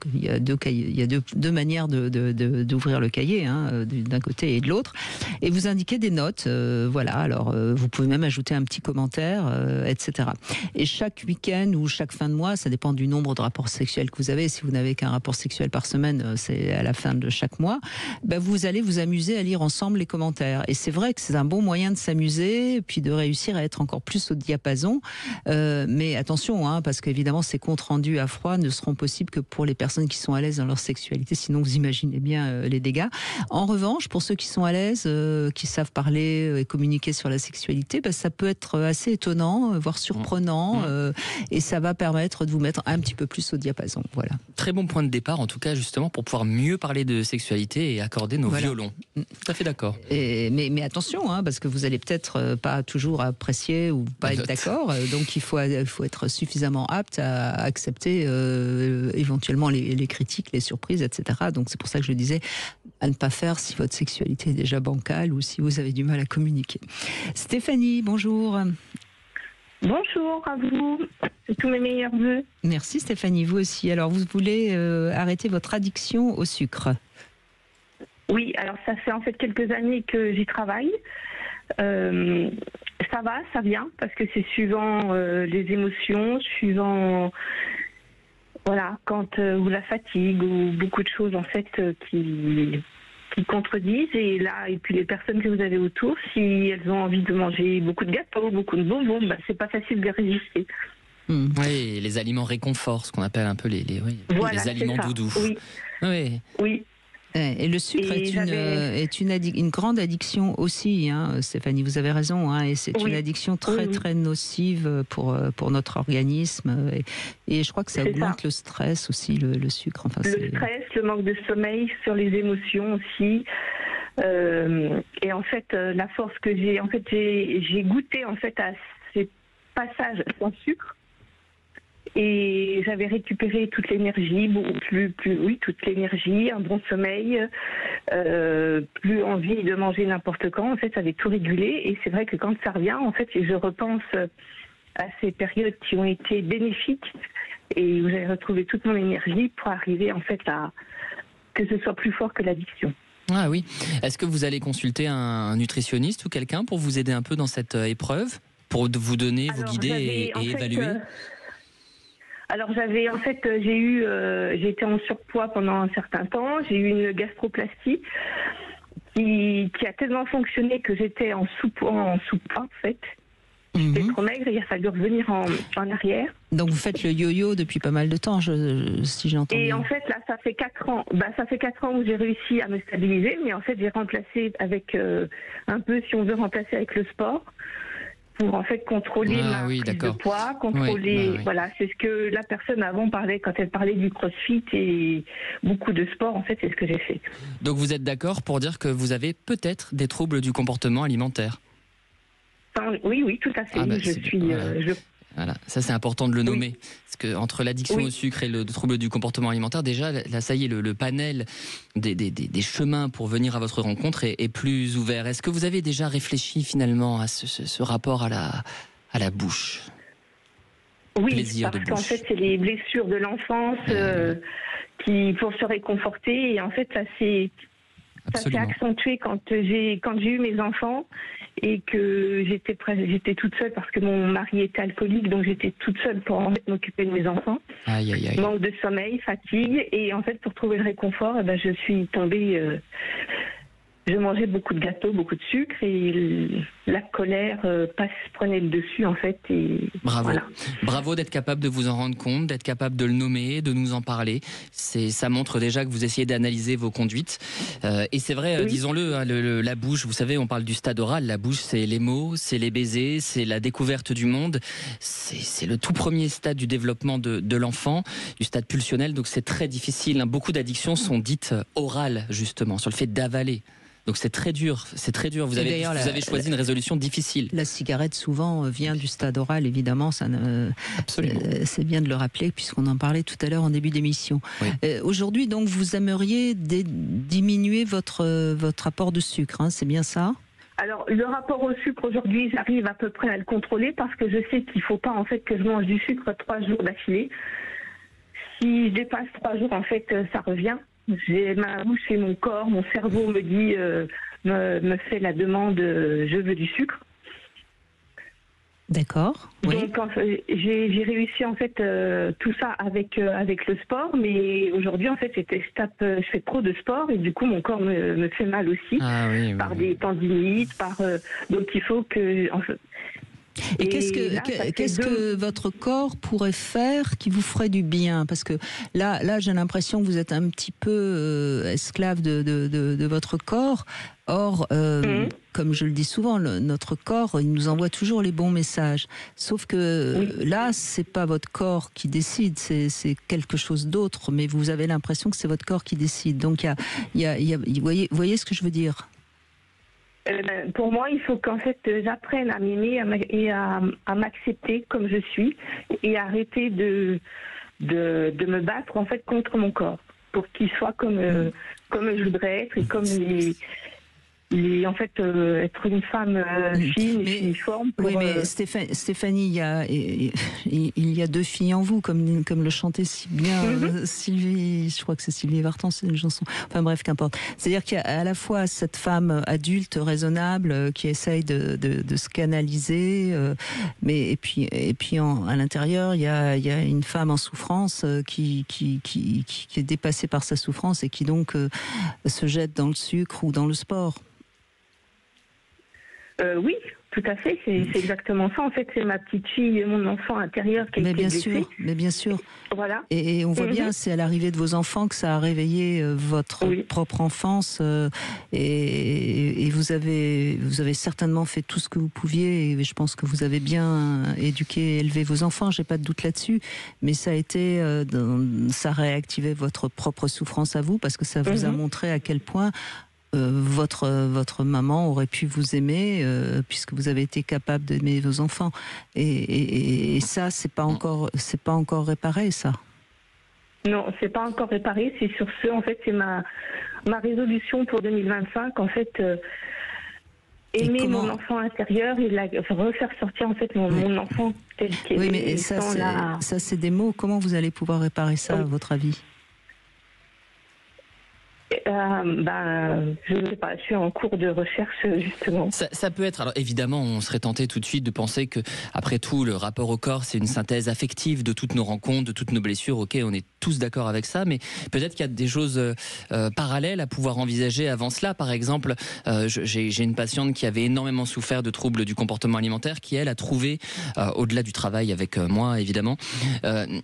manières d'ouvrir le cahier, hein, d'un côté et de l'autre, et vous indiquez des notes, voilà. Alors vous pouvez même ajouter un petit commentaire, etc. Et chaque week-end ou chaque fin de mois, ça dépend du nombre de rapports sexuels que vous avez. Si vous n'avez qu'un rapport sexuel par semaine, c'est à la fin de chaque mois, vous allez vous amuser à lire ensemble les commentaires. Et c'est vrai que c'est un bon moyen de s'amuser, puis de réussir à être encore plus au diapason. Mais attention, hein, parce qu'évidemment, ces comptes rendus à froid ne seront possibles que pour les personnes qui sont à l'aise dans leur sexualité. Sinon, vous imaginez bien les dégâts. En revanche, pour ceux qui sont à l'aise, qui savent parler et communiquer sur la sexualité, ça peut être assez étonnant, voire surprenant, et ça va permettre de vous mettre un petit peu plus au diapason. Voilà. Très bon point de départ, en tout cas, justement, pour pouvoir mieux parler de sexualité et accorder nos violons. Tout à fait d'accord. Mais attention, hein, parce que vous allez peut-être pas toujours apprécier ou pas être d'accord, donc il faut être suffisamment apte à accepter éventuellement les critiques, les surprises, etc. Donc c'est pour ça que je disais à ne pas faire si votre sexualité est déjà bancale ou si vous avez du mal à communiquer. Stéphanie, bonjour. Bonjour à vous, tous mes meilleurs vœux. Merci Stéphanie, vous aussi. Alors vous voulez arrêter votre addiction au sucre? Oui, alors ça fait en fait quelques années que j'y travaille. Ça va, ça vient, parce que c'est suivant les émotions, suivant ou la fatigue ou beaucoup de choses en fait qui contredisent. Et puis les personnes que vous avez autour, si elles ont envie de manger beaucoup de gâteaux, beaucoup de bonbons, c'est pas facile de résister. Oui, les aliments réconfort, ce qu'on appelle un peu les aliments doudous. Oui. Et le sucre est une grande addiction aussi, hein, Stéphanie, vous avez raison, hein, et c'est une addiction très nocive pour notre organisme, et je crois que ça augmente le stress aussi, le sucre. Enfin, le stress, le manque de sommeil, sur les émotions aussi. Et en fait, la force que j'ai, en fait, j'ai goûté en fait à ces passages sans sucre. Et j'avais récupéré toute l'énergie, toute l'énergie, un bon sommeil, plus envie de manger n'importe quand. En fait, ça avait tout régulé. Et c'est vrai que quand ça revient, en fait, je repense à ces périodes qui ont été bénéfiques et où j'avais retrouvé toute mon énergie pour arriver en fait à que ce soit plus fort que l'addiction. Ah oui. Est-ce que vous allez consulter un nutritionniste ou quelqu'un pour vous aider un peu dans cette épreuve, pour vous donner, vous guider et évaluer? Alors j'ai été en surpoids pendant un certain temps, j'ai eu une gastroplastie qui a tellement fonctionné que j'étais en sous-poids en fait. J'étais trop maigre et il a fallu revenir en arrière. Donc vous faites le yo-yo depuis pas mal de temps, si j'entends bien. Et en fait là ça fait 4 ans. Ça fait 4 ans où j'ai réussi à me stabiliser, mais en fait j'ai remplacé avec un peu, si on veut, remplacer avec le sport. Pour en fait contrôler ma prise de poids, voilà, c'est ce que la personne avant parlait quand elle parlait du crossfit et beaucoup de sport, en fait, c'est ce que j'ai fait. Donc vous êtes d'accord pour dire que vous avez peut-être des troubles du comportement alimentaire? Oui, tout à fait. Voilà, ça c'est important de le nommer. Parce que entre l'addiction au sucre et le trouble du comportement alimentaire, déjà, là, ça y est, le panel des chemins pour venir à votre rencontre est plus ouvert. Est-ce que vous avez déjà réfléchi finalement à ce rapport à la bouche? Oui, parce qu'en fait, c'est les blessures de l'enfance qui, pour se réconforter, et en fait, ça s'est accentué quand j'ai eu mes enfants. Et que j'étais toute seule parce que mon mari était alcoolique, donc j'étais toute seule pour en fait m'occuper de mes enfants. Aïe, aïe, aïe. Manque de sommeil, fatigue, et en fait pour trouver le réconfort, je suis tombée. Je mangeais beaucoup de gâteaux, beaucoup de sucre, et la colère prenait le dessus en fait. Et bravo, voilà. Bravo d'être capable de vous en rendre compte, d'être capable de le nommer, de nous en parler. Ça montre déjà que vous essayez d'analyser vos conduites. Et c'est vrai, disons-le, hein, la bouche, vous savez, on parle du stade oral. La bouche, c'est les mots, c'est les baisers, c'est la découverte du monde. C'est le tout premier stade du développement de l'enfant, du stade pulsionnel. Donc c'est très difficile. Hein. Beaucoup d'addictions sont dites orales, justement, sur le fait d'avaler. Donc c'est très dur, Vous avez choisi une résolution difficile. La cigarette souvent vient du stade oral, évidemment. C'est bien de le rappeler puisqu'on en parlait tout à l'heure en début d'émission. Oui. Aujourd'hui, donc, vous aimeriez diminuer votre apport de sucre, hein, c'est bien ça? Alors, le rapport au sucre aujourd'hui, j'arrive à peu près à le contrôler parce que je sais qu'il ne faut pas en fait que je mange du sucre 3 jours d'affilée. Si je dépasse 3 jours, en fait, ça revient. J'ai ma bouche et mon corps, mon cerveau me dit, me fait la demande, je veux du sucre. D'accord. Donc j'ai réussi en fait tout ça avec le sport, mais aujourd'hui en fait je fais trop de sport et du coup mon corps me fait mal aussi par des tendinites, donc il faut que Et qu'est-ce que votre corps pourrait faire qui vous ferait du bien? Parce que là j'ai l'impression que vous êtes un petit peu esclave de votre corps. Or, comme je le dis souvent, notre corps, il nous envoie toujours les bons messages. Sauf que là, c'est pas votre corps qui décide, c'est quelque chose d'autre. Mais vous avez l'impression que c'est votre corps qui décide. Donc, vous voyez ce que je veux dire? Pour moi, il faut qu'en fait j'apprenne à m'aimer et à m'accepter comme je suis et arrêter de me battre en fait contre mon corps pour qu'il soit comme je voudrais être et comme en fait être une femme fine et uniforme. Oui, mais Stéphanie, il y a 2 filles en vous, comme le chantait si bien Sylvie, je crois que c'est Sylvie Vartan, c'est une chanson. Enfin bref, qu'importe. C'est-à-dire qu'il y a à la fois cette femme adulte, raisonnable, qui essaye de se canaliser, mais et puis à l'intérieur, il y a une femme en souffrance qui est dépassée par sa souffrance et qui donc se jette dans le sucre ou dans le sport. tout à fait, c'est exactement ça. En fait, c'est ma petite fille, mon enfant intérieur qui a été blessé. Mais bien sûr. Voilà. Et on voit bien, c'est à l'arrivée de vos enfants que ça a réveillé votre propre enfance. Et vous avez certainement fait tout ce que vous pouviez. Et je pense que vous avez bien éduqué, élevé vos enfants. J'ai pas de doute là-dessus. Mais ça a été, ça a réactivé votre propre souffrance à vous, parce que ça vous a montré à quel point votre maman aurait pu vous aimer, puisque vous avez été capable d'aimer vos enfants. Et ça, c'est pas encore réparé, ça. Non, c'est pas encore réparé. C'est sur ce, en fait, c'est ma résolution pour 2025. En fait, aimer mon enfant intérieur et refaire sortir en fait mon enfant tel qu'il est. Oui, mais ça, c'est des mots. Comment vous allez pouvoir réparer ça, à votre avis? Je ne sais pas, je suis en cours de recherche justement. Ça peut être, alors évidemment on serait tenté tout de suite de penser que, après tout, le rapport au corps c'est une synthèse affective de toutes nos rencontres, de toutes nos blessures. Ok, on est tous d'accord avec ça, mais peut-être qu'il y a des choses parallèles à pouvoir envisager avant cela. Par exemple, j'ai une patiente qui avait énormément souffert de troubles du comportement alimentaire, qui elle a trouvé, au-delà du travail avec moi évidemment,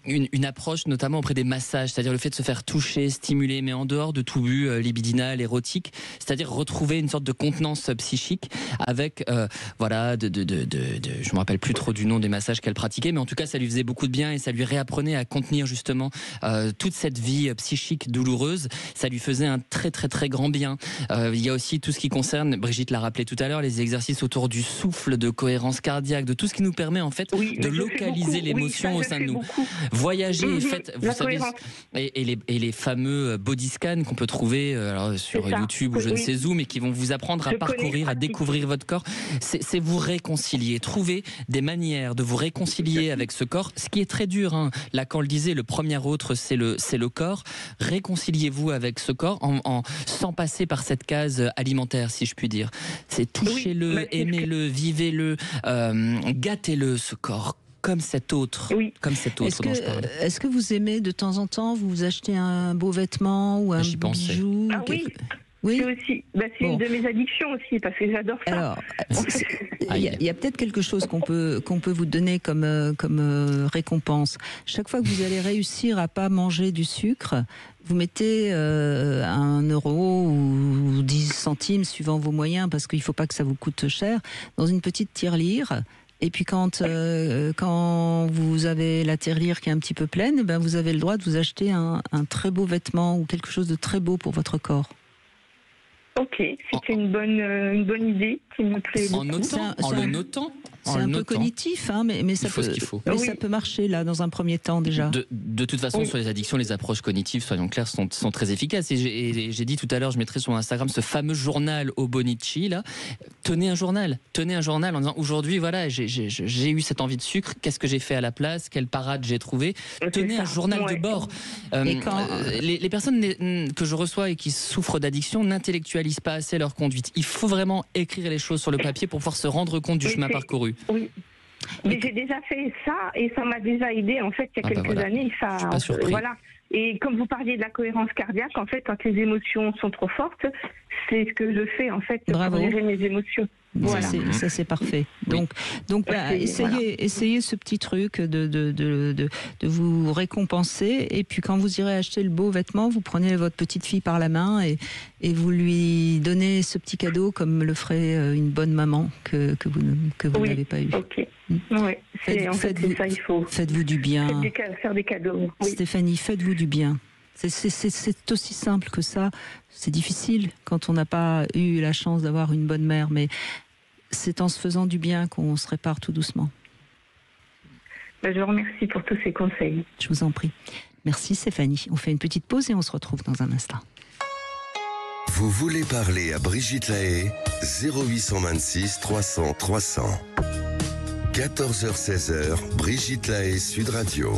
une approche notamment auprès des massages, c'est-à-dire le fait de se faire toucher, stimuler, mais en dehors de tout but libidinal, érotique, c'est-à-dire retrouver une sorte de contenance psychique avec, voilà, je me rappelle plus trop du nom des massages qu'elle pratiquait, mais en tout cas ça lui faisait beaucoup de bien et ça lui réapprenait à contenir justement toute cette vie psychique douloureuse. Ça lui faisait un très très très grand bien. Il y a aussi tout ce qui concerne, Brigitte l'a rappelé tout à l'heure, les exercices autour du souffle, de cohérence cardiaque, de tout ce qui nous permet en fait de localiser l'émotion au sein de nous. Voyager, vous savez, et les fameux body scans qu'on peut trouver sur YouTube ou je ne sais où, mais qui vont vous apprendre à parcourir, à découvrir votre corps. C'est vous réconcilier, trouver des manières de vous réconcilier avec ce corps, ce qui est très dur, hein. Lacan le disait, le premier autre c'est le corps. Réconciliez-vous avec ce corps sans passer par cette case alimentaire, si je puis dire. C'est touchez-le, aimez-le, vivez-le, gâtez-le, ce corps. Comme cet autre dont je parle. Est-ce que vous aimez de temps en temps vous achetez un beau vêtement ou un bijou? Oui, c'est aussi. C'est une de mes addictions aussi, parce que j'adore ça. Alors, il y a peut-être quelque chose qu'on peut vous donner comme récompense. Chaque fois que vous allez réussir à pas manger du sucre, vous mettez 1 euro ou 10 centimes, suivant vos moyens, parce qu'il ne faut pas que ça vous coûte cher, dans une petite tirelire. Et puis quand vous avez la tirelire qui est un petit peu pleine, vous avez le droit de vous acheter un très beau vêtement ou quelque chose de très beau pour votre corps. Ok, c'est une bonne idée qui me plaît beaucoup. En le notant. C'est un peu cognitif, hein, mais ça peut marcher là dans un premier temps déjà. De toute façon, sur les addictions, les approches cognitives, soyons clairs, sont très efficaces. Et j'ai dit tout à l'heure, je mettrai sur Instagram ce fameux journal au Bonici là. Tenez un journal en disant aujourd'hui, voilà, j'ai eu cette envie de sucre. Qu'est-ce que j'ai fait à la place? Quelle parade j'ai trouvé? Tenez un journal de bord. Les personnes que je reçois et qui souffrent d'addiction n'intellectualisent pas assez leur conduite. Il faut vraiment écrire les choses sur le papier pour pouvoir se rendre compte du chemin parcouru. Oui. Mais j'ai déjà fait ça et ça m'a déjà aidé en fait il y a quelques années. Ça, voilà. Et comme vous parliez de la cohérence cardiaque, en fait, quand les émotions sont trop fortes, c'est ce que je fais en fait pour gérer mes émotions. Voilà. Ça c'est parfait. Donc essayez ce petit truc de vous récompenser, et puis quand vous irez acheter le beau vêtement, vous prenez votre petite fille par la main et vous lui donnez ce petit cadeau comme le ferait une bonne maman que vous n'avez pas eu. Ok. Ouais. Faites-vous du bien. Faire des cadeaux. Oui. Stéphanie, faites-vous du bien. C'est aussi simple que ça. C'est difficile quand on n'a pas eu la chance d'avoir une bonne mère, mais c'est en se faisant du bien qu'on se répare tout doucement. Je vous remercie pour tous ces conseils. Je vous en prie. Merci Stéphanie. On fait une petite pause et on se retrouve dans un instant. Vous voulez parler à Brigitte Lahaie, 0826 300 300. 14h-16h, Brigitte Lahaie, Sud Radio.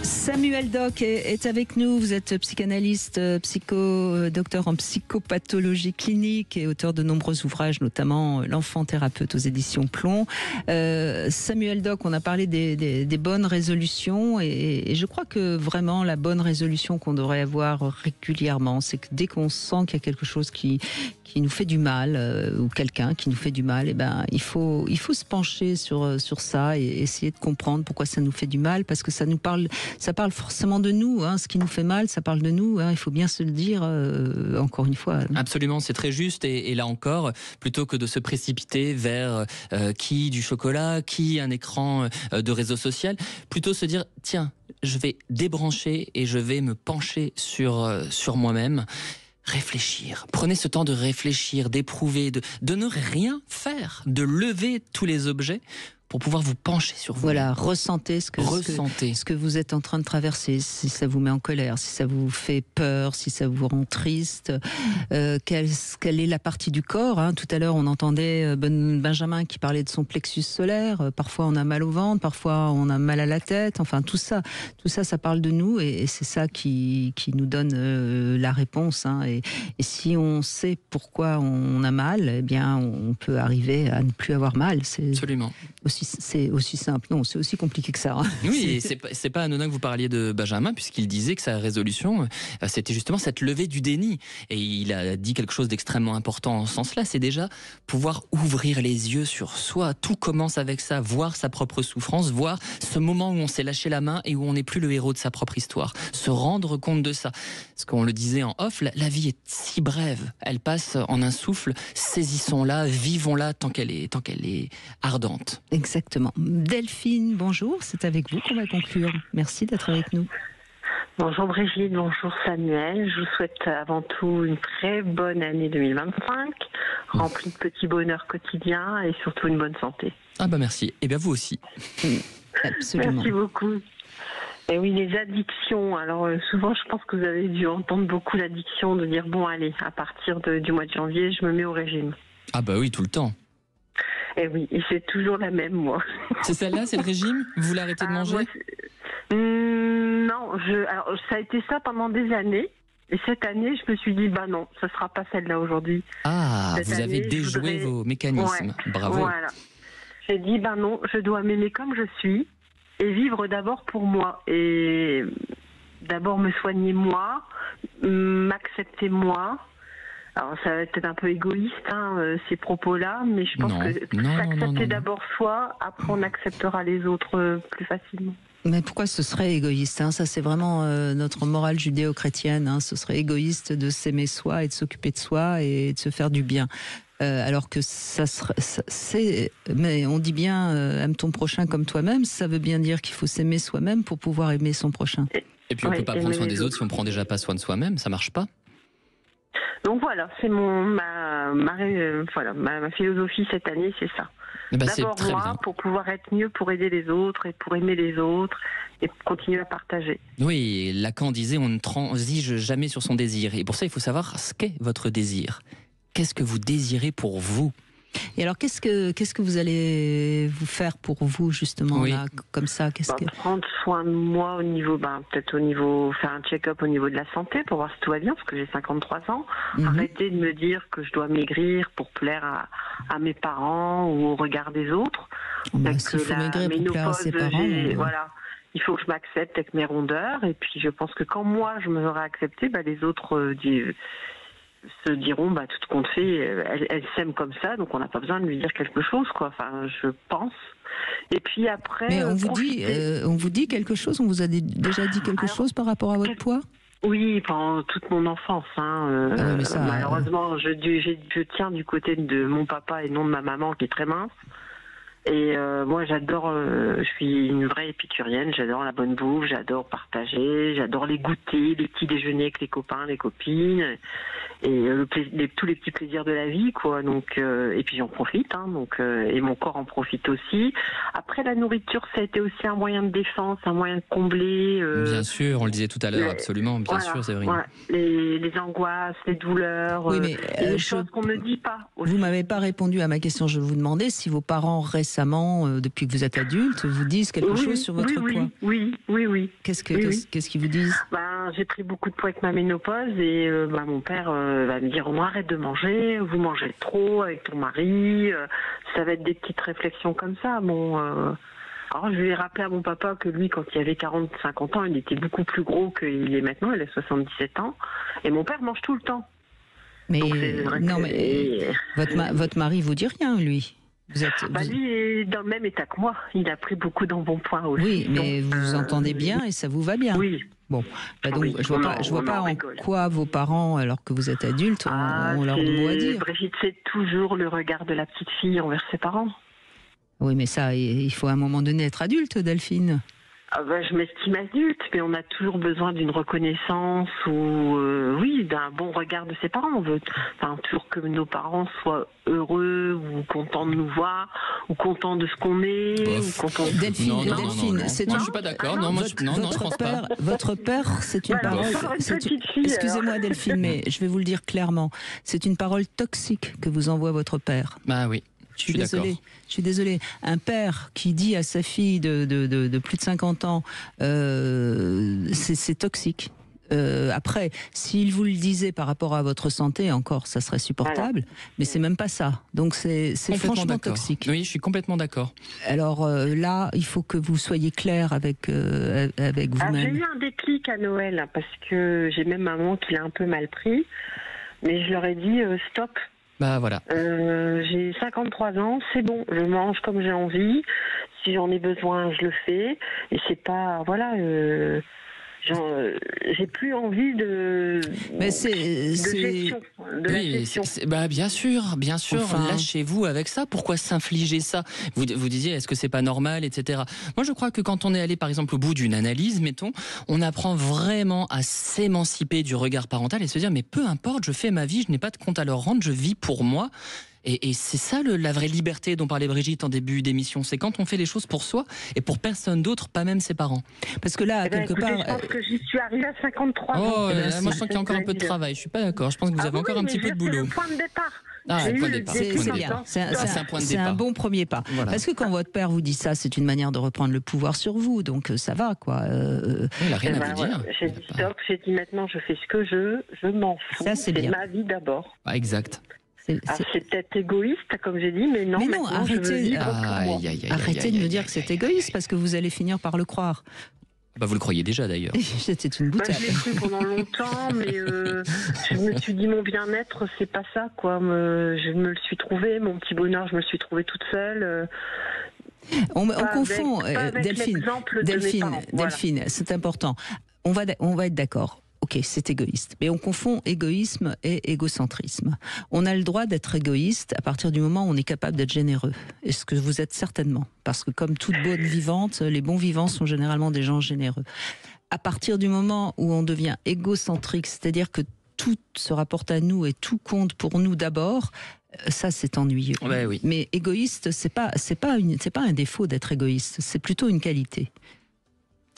Samuel Doc est avec nous. Vous êtes psychanalyste, docteur en psychopathologie clinique et auteur de nombreux ouvrages, notamment L'enfant thérapeute aux éditions Plomb. Samuel Doc, on a parlé des bonnes résolutions et je crois que vraiment la bonne résolution qu'on devrait avoir régulièrement, c'est que dès qu'on sent qu'il y a quelque chose qui nous fait du mal ou quelqu'un qui nous fait du mal, il faut se pencher sur ça et essayer de comprendre pourquoi ça nous fait du mal, parce que ça parle forcément de nous, ce qui nous fait mal, ça parle de nous, il faut bien se le dire encore une fois. Absolument, c'est très juste et là encore, plutôt que de se précipiter vers qui du chocolat, qui un écran de réseau social, plutôt se dire tiens, je vais débrancher et je vais me pencher sur moi-même. Réfléchir. Prenez ce temps de réfléchir, d'éprouver, de ne rien faire, de lever tous les objets pour pouvoir vous pencher sur vous. Voilà, ressentez ce que vous êtes en train de traverser, si ça vous met en colère, si ça vous fait peur, si ça vous rend triste, quelle est la partie du corps. Tout à l'heure, on entendait Benjamin qui parlait de son plexus solaire. Parfois, on a mal au ventre, parfois, on a mal à la tête. Enfin, tout ça, ça parle de nous et c'est ça qui nous donne la réponse. Et si on sait pourquoi on a mal, eh bien, on peut arriver à ne plus avoir mal. Absolument. C'est aussi simple, non, c'est aussi compliqué que ça. Oui, c'est pas anodin que vous parliez de Benjamin, puisqu'il disait que sa résolution, c'était justement cette levée du déni. Et il a dit quelque chose d'extrêmement important en ce sens-là, c'est déjà pouvoir ouvrir les yeux sur soi. Tout commence avec ça, voir sa propre souffrance, voir ce moment où on s'est lâché la main et où on n'est plus le héros de sa propre histoire. Se rendre compte de ça. Parce qu'on le disait en off, la vie est si brève, elle passe en un souffle, saisissons-la, vivons-la tant qu'elle est ardente. Exactement. Delphine, bonjour, c'est avec vous qu'on va conclure. Merci d'être avec nous. Bonjour Brigitte, bonjour Samuel. Je vous souhaite avant tout une très bonne année 2025, remplie de petits bonheurs quotidiens et surtout une bonne santé. Ah bah merci. Et bien vous aussi. Absolument. Merci beaucoup. Et oui, les addictions. Alors souvent, je pense que vous avez dû entendre beaucoup l'addiction de dire bon allez, à partir du mois de janvier, je me mets au régime. Ah bah oui, tout le temps. Et oui, et c'est toujours la même, moi. C'est celle-là, c'est le régime? Vous voulez arrêter de manger? Non, alors, ça a été ça pendant des années. Et cette année, je me suis dit, bah non, ce ne sera pas celle-là aujourd'hui. Ah, cette vous avez déjoué vos mécanismes. Ouais, bravo. Voilà. J'ai dit, bah non, je dois m'aimer comme je suis et vivre d'abord pour moi. Et d'abord me soigner moi, m'accepter moi. Alors ça va être peut-être un peu égoïste ces propos-là, mais je pense que s'accepter d'abord soi, après on acceptera les autres plus facilement. Mais pourquoi ce serait égoïste Ça c'est vraiment notre morale judéo-chrétienne. Ce serait égoïste de s'aimer soi et de s'occuper de soi et de se faire du bien. Alors que mais on dit bien aime ton prochain comme toi-même. Ça veut bien dire qu'il faut s'aimer soi-même pour pouvoir aimer son prochain. Et puis on peut pas prendre soin des autres si on prend déjà pas soin de soi-même, ça marche pas. Donc voilà, c'est ma philosophie cette année, c'est ça. D'abord moi, bien. Pour pouvoir être mieux, pour aider les autres et pour aimer les autres et continuer à partager. Oui, Lacan disait on ne transige jamais sur son désir. Et pour ça, il faut savoir ce qu'est votre désir. Qu'est-ce que vous désirez pour vous ? Et alors, qu'est-ce que vous allez vous faire pour vous, justement, là, comme ça prendre soin de moi au niveau, faire un check-up au niveau de la santé pour voir si tout va bien, parce que j'ai 53 ans. Arrêter de me dire que je dois maigrir pour plaire à mes parents ou au regard des autres. S'il faut maigrir pour plaire à ses parents... Voilà. Il faut que je m'accepte avec mes rondeurs. Et puis, je pense que quand moi, je me serai acceptée, les autres... se diront tout ce qu'on fait, elle s'aime comme ça, donc on n'a pas besoin de lui dire quelque chose, quoi. Enfin, je pense. Et puis après, mais on vous dit quelque chose, on vous a déjà dit quelque chose par rapport à votre poids? Oui, pendant toute mon enfance. Malheureusement, je tiens du côté de mon papa et non de ma maman qui est très mince. Et moi, j'adore, je suis une vraie épicurienne, j'adore la bonne bouffe, j'adore partager, j'adore les goûters, les petits déjeuners avec les copains, les copines, et tous les petits plaisirs de la vie, quoi. Donc, et puis j'en profite, et mon corps en profite aussi. Après, la nourriture, ça a été aussi un moyen de défense, un moyen de combler. Bien sûr, on le disait tout à l'heure, absolument, bien sûr, c'est vrai. Voilà, les angoisses, les douleurs, les choses qu'on ne dit pas. Aussi. Vous m'avez pas répondu à ma question. Je vous demandais si vos parents restaient récemment, depuis que vous êtes adulte, vous disent quelque chose sur votre poids? Oui. Qu'est-ce qu'ils vous disent? J'ai pris beaucoup de poids avec ma ménopause et mon père va me dire « arrête de manger, vous mangez trop avec ton mari ». Ça va être des petites réflexions comme ça. Alors je vais rappeler à mon papa que lui, quand il avait 40-50 ans, il était beaucoup plus gros qu'il est maintenant, il a 77 ans. Et mon père mange tout le temps. Mais votre mari vous dit rien, lui? Lui est dans le même état que moi. Il a pris beaucoup d'embonpoint aussi. Oui, mais vous vous entendez bien et ça vous va bien. Oui. Bon, donc je vois pas en quoi vos parents, alors que vous êtes adulte, ont leur mot à dire. Brigitte, c'est toujours le regard de la petite fille envers ses parents. Oui, mais ça, il faut à un moment donné être adulte, Delphine. Je m'estime adulte, mais on a toujours besoin d'une reconnaissance ou d'un bon regard de ses parents. On veut toujours que nos parents soient heureux ou contents de nous voir ou contents de ce qu'on est. Delphine, non, moi je suis pas d'accord. Je pense pas. Votre père, c'est une parole. Excusez-moi Delphine, mais je vais vous le dire clairement. C'est une parole toxique que vous envoie votre père. Bah oui. Je suis désolée. Un père qui dit à sa fille de plus de 50 ans, c'est toxique. Après, s'il vous le disait par rapport à votre santé, encore, ça serait supportable. Mais c'est même pas ça. Donc c'est franchement toxique. Oui, je suis complètement d'accord. Alors là, il faut que vous soyez clair avec vous-même. J'ai eu un déclic à Noël parce que j'ai même maman qui l'a un peu mal pris. Mais je leur ai dit stop. Bah voilà. J'ai 53 ans, c'est bon, je mange comme j'ai envie. Si j'en ai besoin, je le fais. Et c'est pas, j'ai plus envie de. Mais gestion. Bien sûr. Enfin... Lâchez-vous avec ça. Pourquoi s'infliger ça? Vous disiez, est-ce que c'est pas normal, etc. Moi, je crois que quand on est allé, par exemple, au bout d'une analyse, mettons, on apprend vraiment à s'émanciper du regard parental et se dire, mais peu importe, je fais ma vie, je n'ai pas de compte à leur rendre, je vis pour moi. Et c'est ça la vraie liberté dont parlait Brigitte en début d'émission. C'est quand on fait les choses pour soi et pour personne d'autre, pas même ses parents. Parce que là, quelque part... Je pense que j'y suis arrivée à 53 ans. Moi, je sens qu'il y a encore un peu de travail. Je suis pas d'accord. Je pense que vous avez encore un petit peu de boulot. C'est le point de départ. C'est un bon premier pas. Voilà. Parce que quand votre père vous dit ça, c'est une manière de reprendre le pouvoir sur vous. Donc ça va, quoi. Il n'a rien à vous dire. J'ai dit stop. J'ai dit maintenant, je fais ce que je m'en fous. Ça, c'est bien. ma vie d'abord. Exact. C'est peut-être égoïste, comme j'ai dit, mais non. Mais non, arrêtez de me dire que c'est égoïste, parce que vous allez finir par le croire. Vous le croyez déjà d'ailleurs. C'était une boutade. Je l'ai cru pendant longtemps, mais je me suis dit mon bien-être, c'est pas ça, quoi. Je me le suis trouvé, mon petit bonheur, je me le suis trouvé toute seule. On confond, Delphine, voilà. c'est important. On va être d'accord. Ok, c'est égoïste. Mais on confond égoïsme et égocentrisme. On a le droit d'être égoïste à partir du moment où on est capable d'être généreux. Et ce que vous êtes certainement. Parce que comme toute bonne vivante, les bons vivants sont généralement des gens généreux. À partir du moment où on devient égocentrique, c'est-à-dire que tout se rapporte à nous et tout compte pour nous d'abord, ça c'est ennuyeux. Ouais, oui. Mais égoïste, c'est pas un défaut d'être égoïste, c'est plutôt une qualité.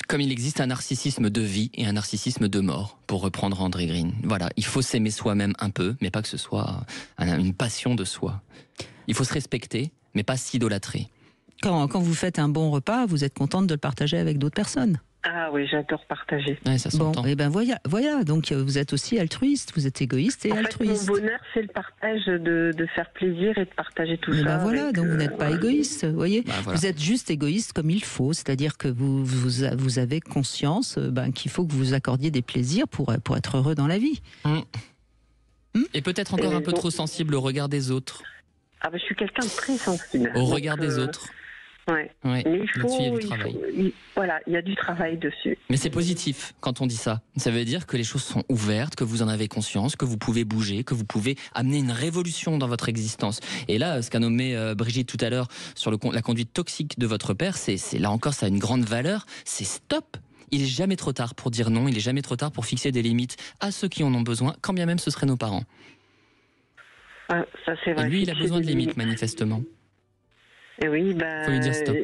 Comme il existe un narcissisme de vie et un narcissisme de mort, pour reprendre André Green. Voilà, il faut s'aimer soi-même un peu, mais pas que ce soit une passion de soi. Il faut se respecter, mais pas s'idolâtrer. Quand vous faites un bon repas, vous êtes contente de le partager avec d'autres personnes. Ah oui, j'adore partager. Ouais, ça s'entend. Bon, et ben voilà, donc vous êtes aussi altruiste, vous êtes égoïste et altruiste. Mon bonheur, c'est le partage de faire plaisir et de partager tout ça. Ben voilà, donc vous n'êtes pas égoïste, vous voyez. Voilà. Vous êtes juste égoïste comme il faut, c'est-à-dire que vous avez conscience qu'il faut que vous vous accordiez des plaisirs pour être heureux dans la vie. Et peut-être encore un peu trop sensible au regard des autres. Je suis quelqu'un de très sensible. Au regard des autres. Ouais. Mais il y a du travail. Il y a du travail dessus. Mais c'est positif quand on dit ça. Ça veut dire que les choses sont ouvertes, que vous en avez conscience, que vous pouvez bouger, que vous pouvez amener une révolution dans votre existence. Et là, ce qu'a nommé Brigitte tout à l'heure sur la conduite toxique de votre père, c'est là encore, ça a une grande valeur. C'est stop. Il n'est jamais trop tard pour dire non. Il n'est jamais trop tard pour fixer des limites à ceux qui en ont besoin, quand bien même ce seraient nos parents. Ça, c'est vrai. Et lui, il a besoin de limites, manifestement. Et oui, Faut lui dire stop.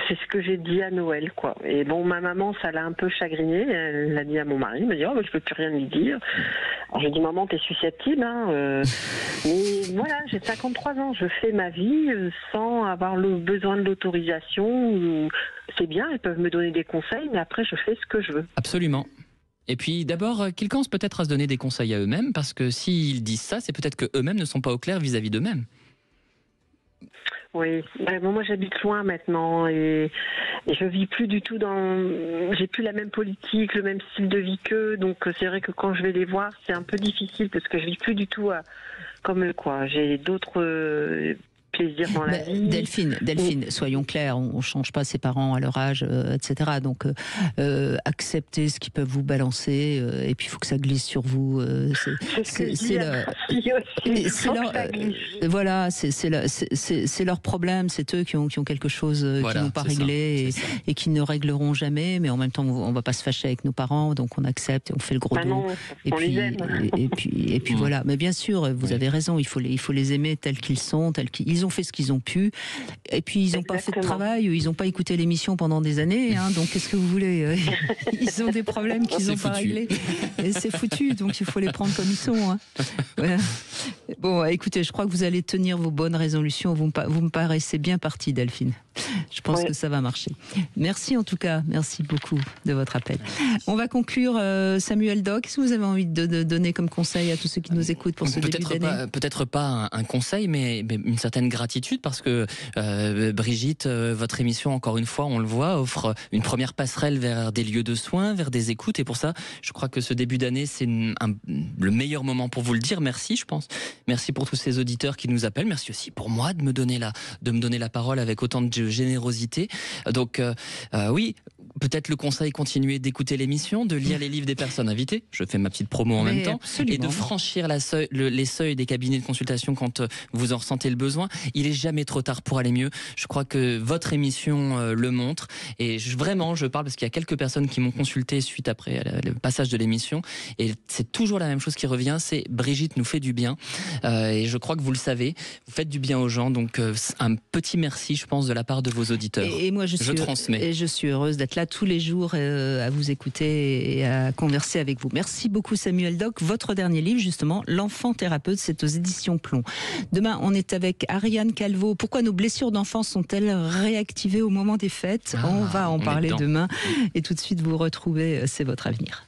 c'est ce que j'ai dit à Noël, quoi. Et bon, ma maman, ça l'a un peu chagrinée. Elle l'a dit à mon mari. Il m'a dit, je peux plus rien lui dire. Alors j'ai dit, maman, t'es susceptible, hein. Mais voilà, j'ai 53 ans. Je fais ma vie sans avoir le besoin de l'autorisation. C'est bien, ils peuvent me donner des conseils, mais après, je fais ce que je veux. Absolument. Et puis d'abord, qu'ils commencent peut-être à se donner des conseils à eux-mêmes, parce que s'ils disent ça, c'est peut-être qu'eux-mêmes ne sont pas au clair vis-à-vis d'eux-mêmes. Oui, moi j'habite loin maintenant et je vis plus du tout j'ai plus la même politique, le même style de vie qu'eux, donc c'est vrai que quand je vais les voir, c'est un peu difficile parce que je vis plus du tout comme eux, quoi. J'ai d'autres plaisirs dans la vie. Delphine, soyons clairs, on change pas ses parents à leur âge, etc. Donc acceptez ce qu'ils peuvent vous balancer et puis il faut que ça glisse sur vous. C'est leur problème, c'est eux qui ont quelque chose qui n'ont pas réglé et qui ne régleront jamais. Mais en même temps, on va pas se fâcher avec nos parents, donc on accepte et on fait le gros dos. Et puis voilà. Mais bien sûr, vous avez raison. Il faut les aimer tels qu'ils sont, ils ont fait ce qu'ils ont pu, et puis ils n'ont pas fait de travail, ils n'ont pas écouté l'émission pendant des années, hein, donc qu'est-ce que vous voulez, ils ont des problèmes qu'ils n'ont pas réglés, et c'est foutu, donc il faut les prendre comme ils sont. Hein. Voilà. Bon, écoutez, je crois que vous allez tenir vos bonnes résolutions, vous me paraissez bien partie, Delphine. Je pense que ça va marcher. Merci en tout cas, merci beaucoup de votre appel. On va conclure, Samuel Doc, est-ce que vous avez envie de donner comme conseil à tous ceux qui nous écoutent pour ce début d'année ? Peut-être pas un conseil, mais une certaine gratitude, parce que Brigitte, votre émission, encore une fois, on le voit, offre une première passerelle vers des lieux de soins, vers des écoutes, et pour ça, je crois que ce début d'année, c'est le meilleur moment pour vous le dire. Merci, je pense. Merci pour tous ces auditeurs qui nous appellent. Merci aussi pour moi de me donner la parole avec autant de générosité. Donc oui, peut-être le conseil, continuer d'écouter l'émission, de lire les livres des personnes invitées, je fais ma petite promo en même temps, et de franchir les seuils des cabinets de consultation quand vous en ressentez le besoin. Il est jamais trop tard pour aller mieux. Je crois que votre émission le montre, et vraiment je parle parce qu'il y a quelques personnes qui m'ont consulté suite après le passage de l'émission, et c'est toujours la même chose qui revient, c'est Brigitte nous fait du bien, et je crois que vous le savez, vous faites du bien aux gens, donc un petit merci, je pense, de la part de vos auditeurs. Et moi je transmets. Et je suis heureuse d'être là tous les jours à vous écouter et à converser avec vous. Merci beaucoup Samuel Doc. Votre dernier livre justement, L'enfant thérapeute, c'est aux éditions Plomb. Demain on est avec Ariane Calvo. Pourquoi nos blessures d'enfance sont-elles réactivées au moment des fêtes ? On va en parler demain. Et tout de suite vous retrouvez C'est votre avenir.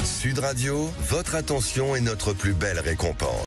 Sud Radio, votre attention est notre plus belle récompense.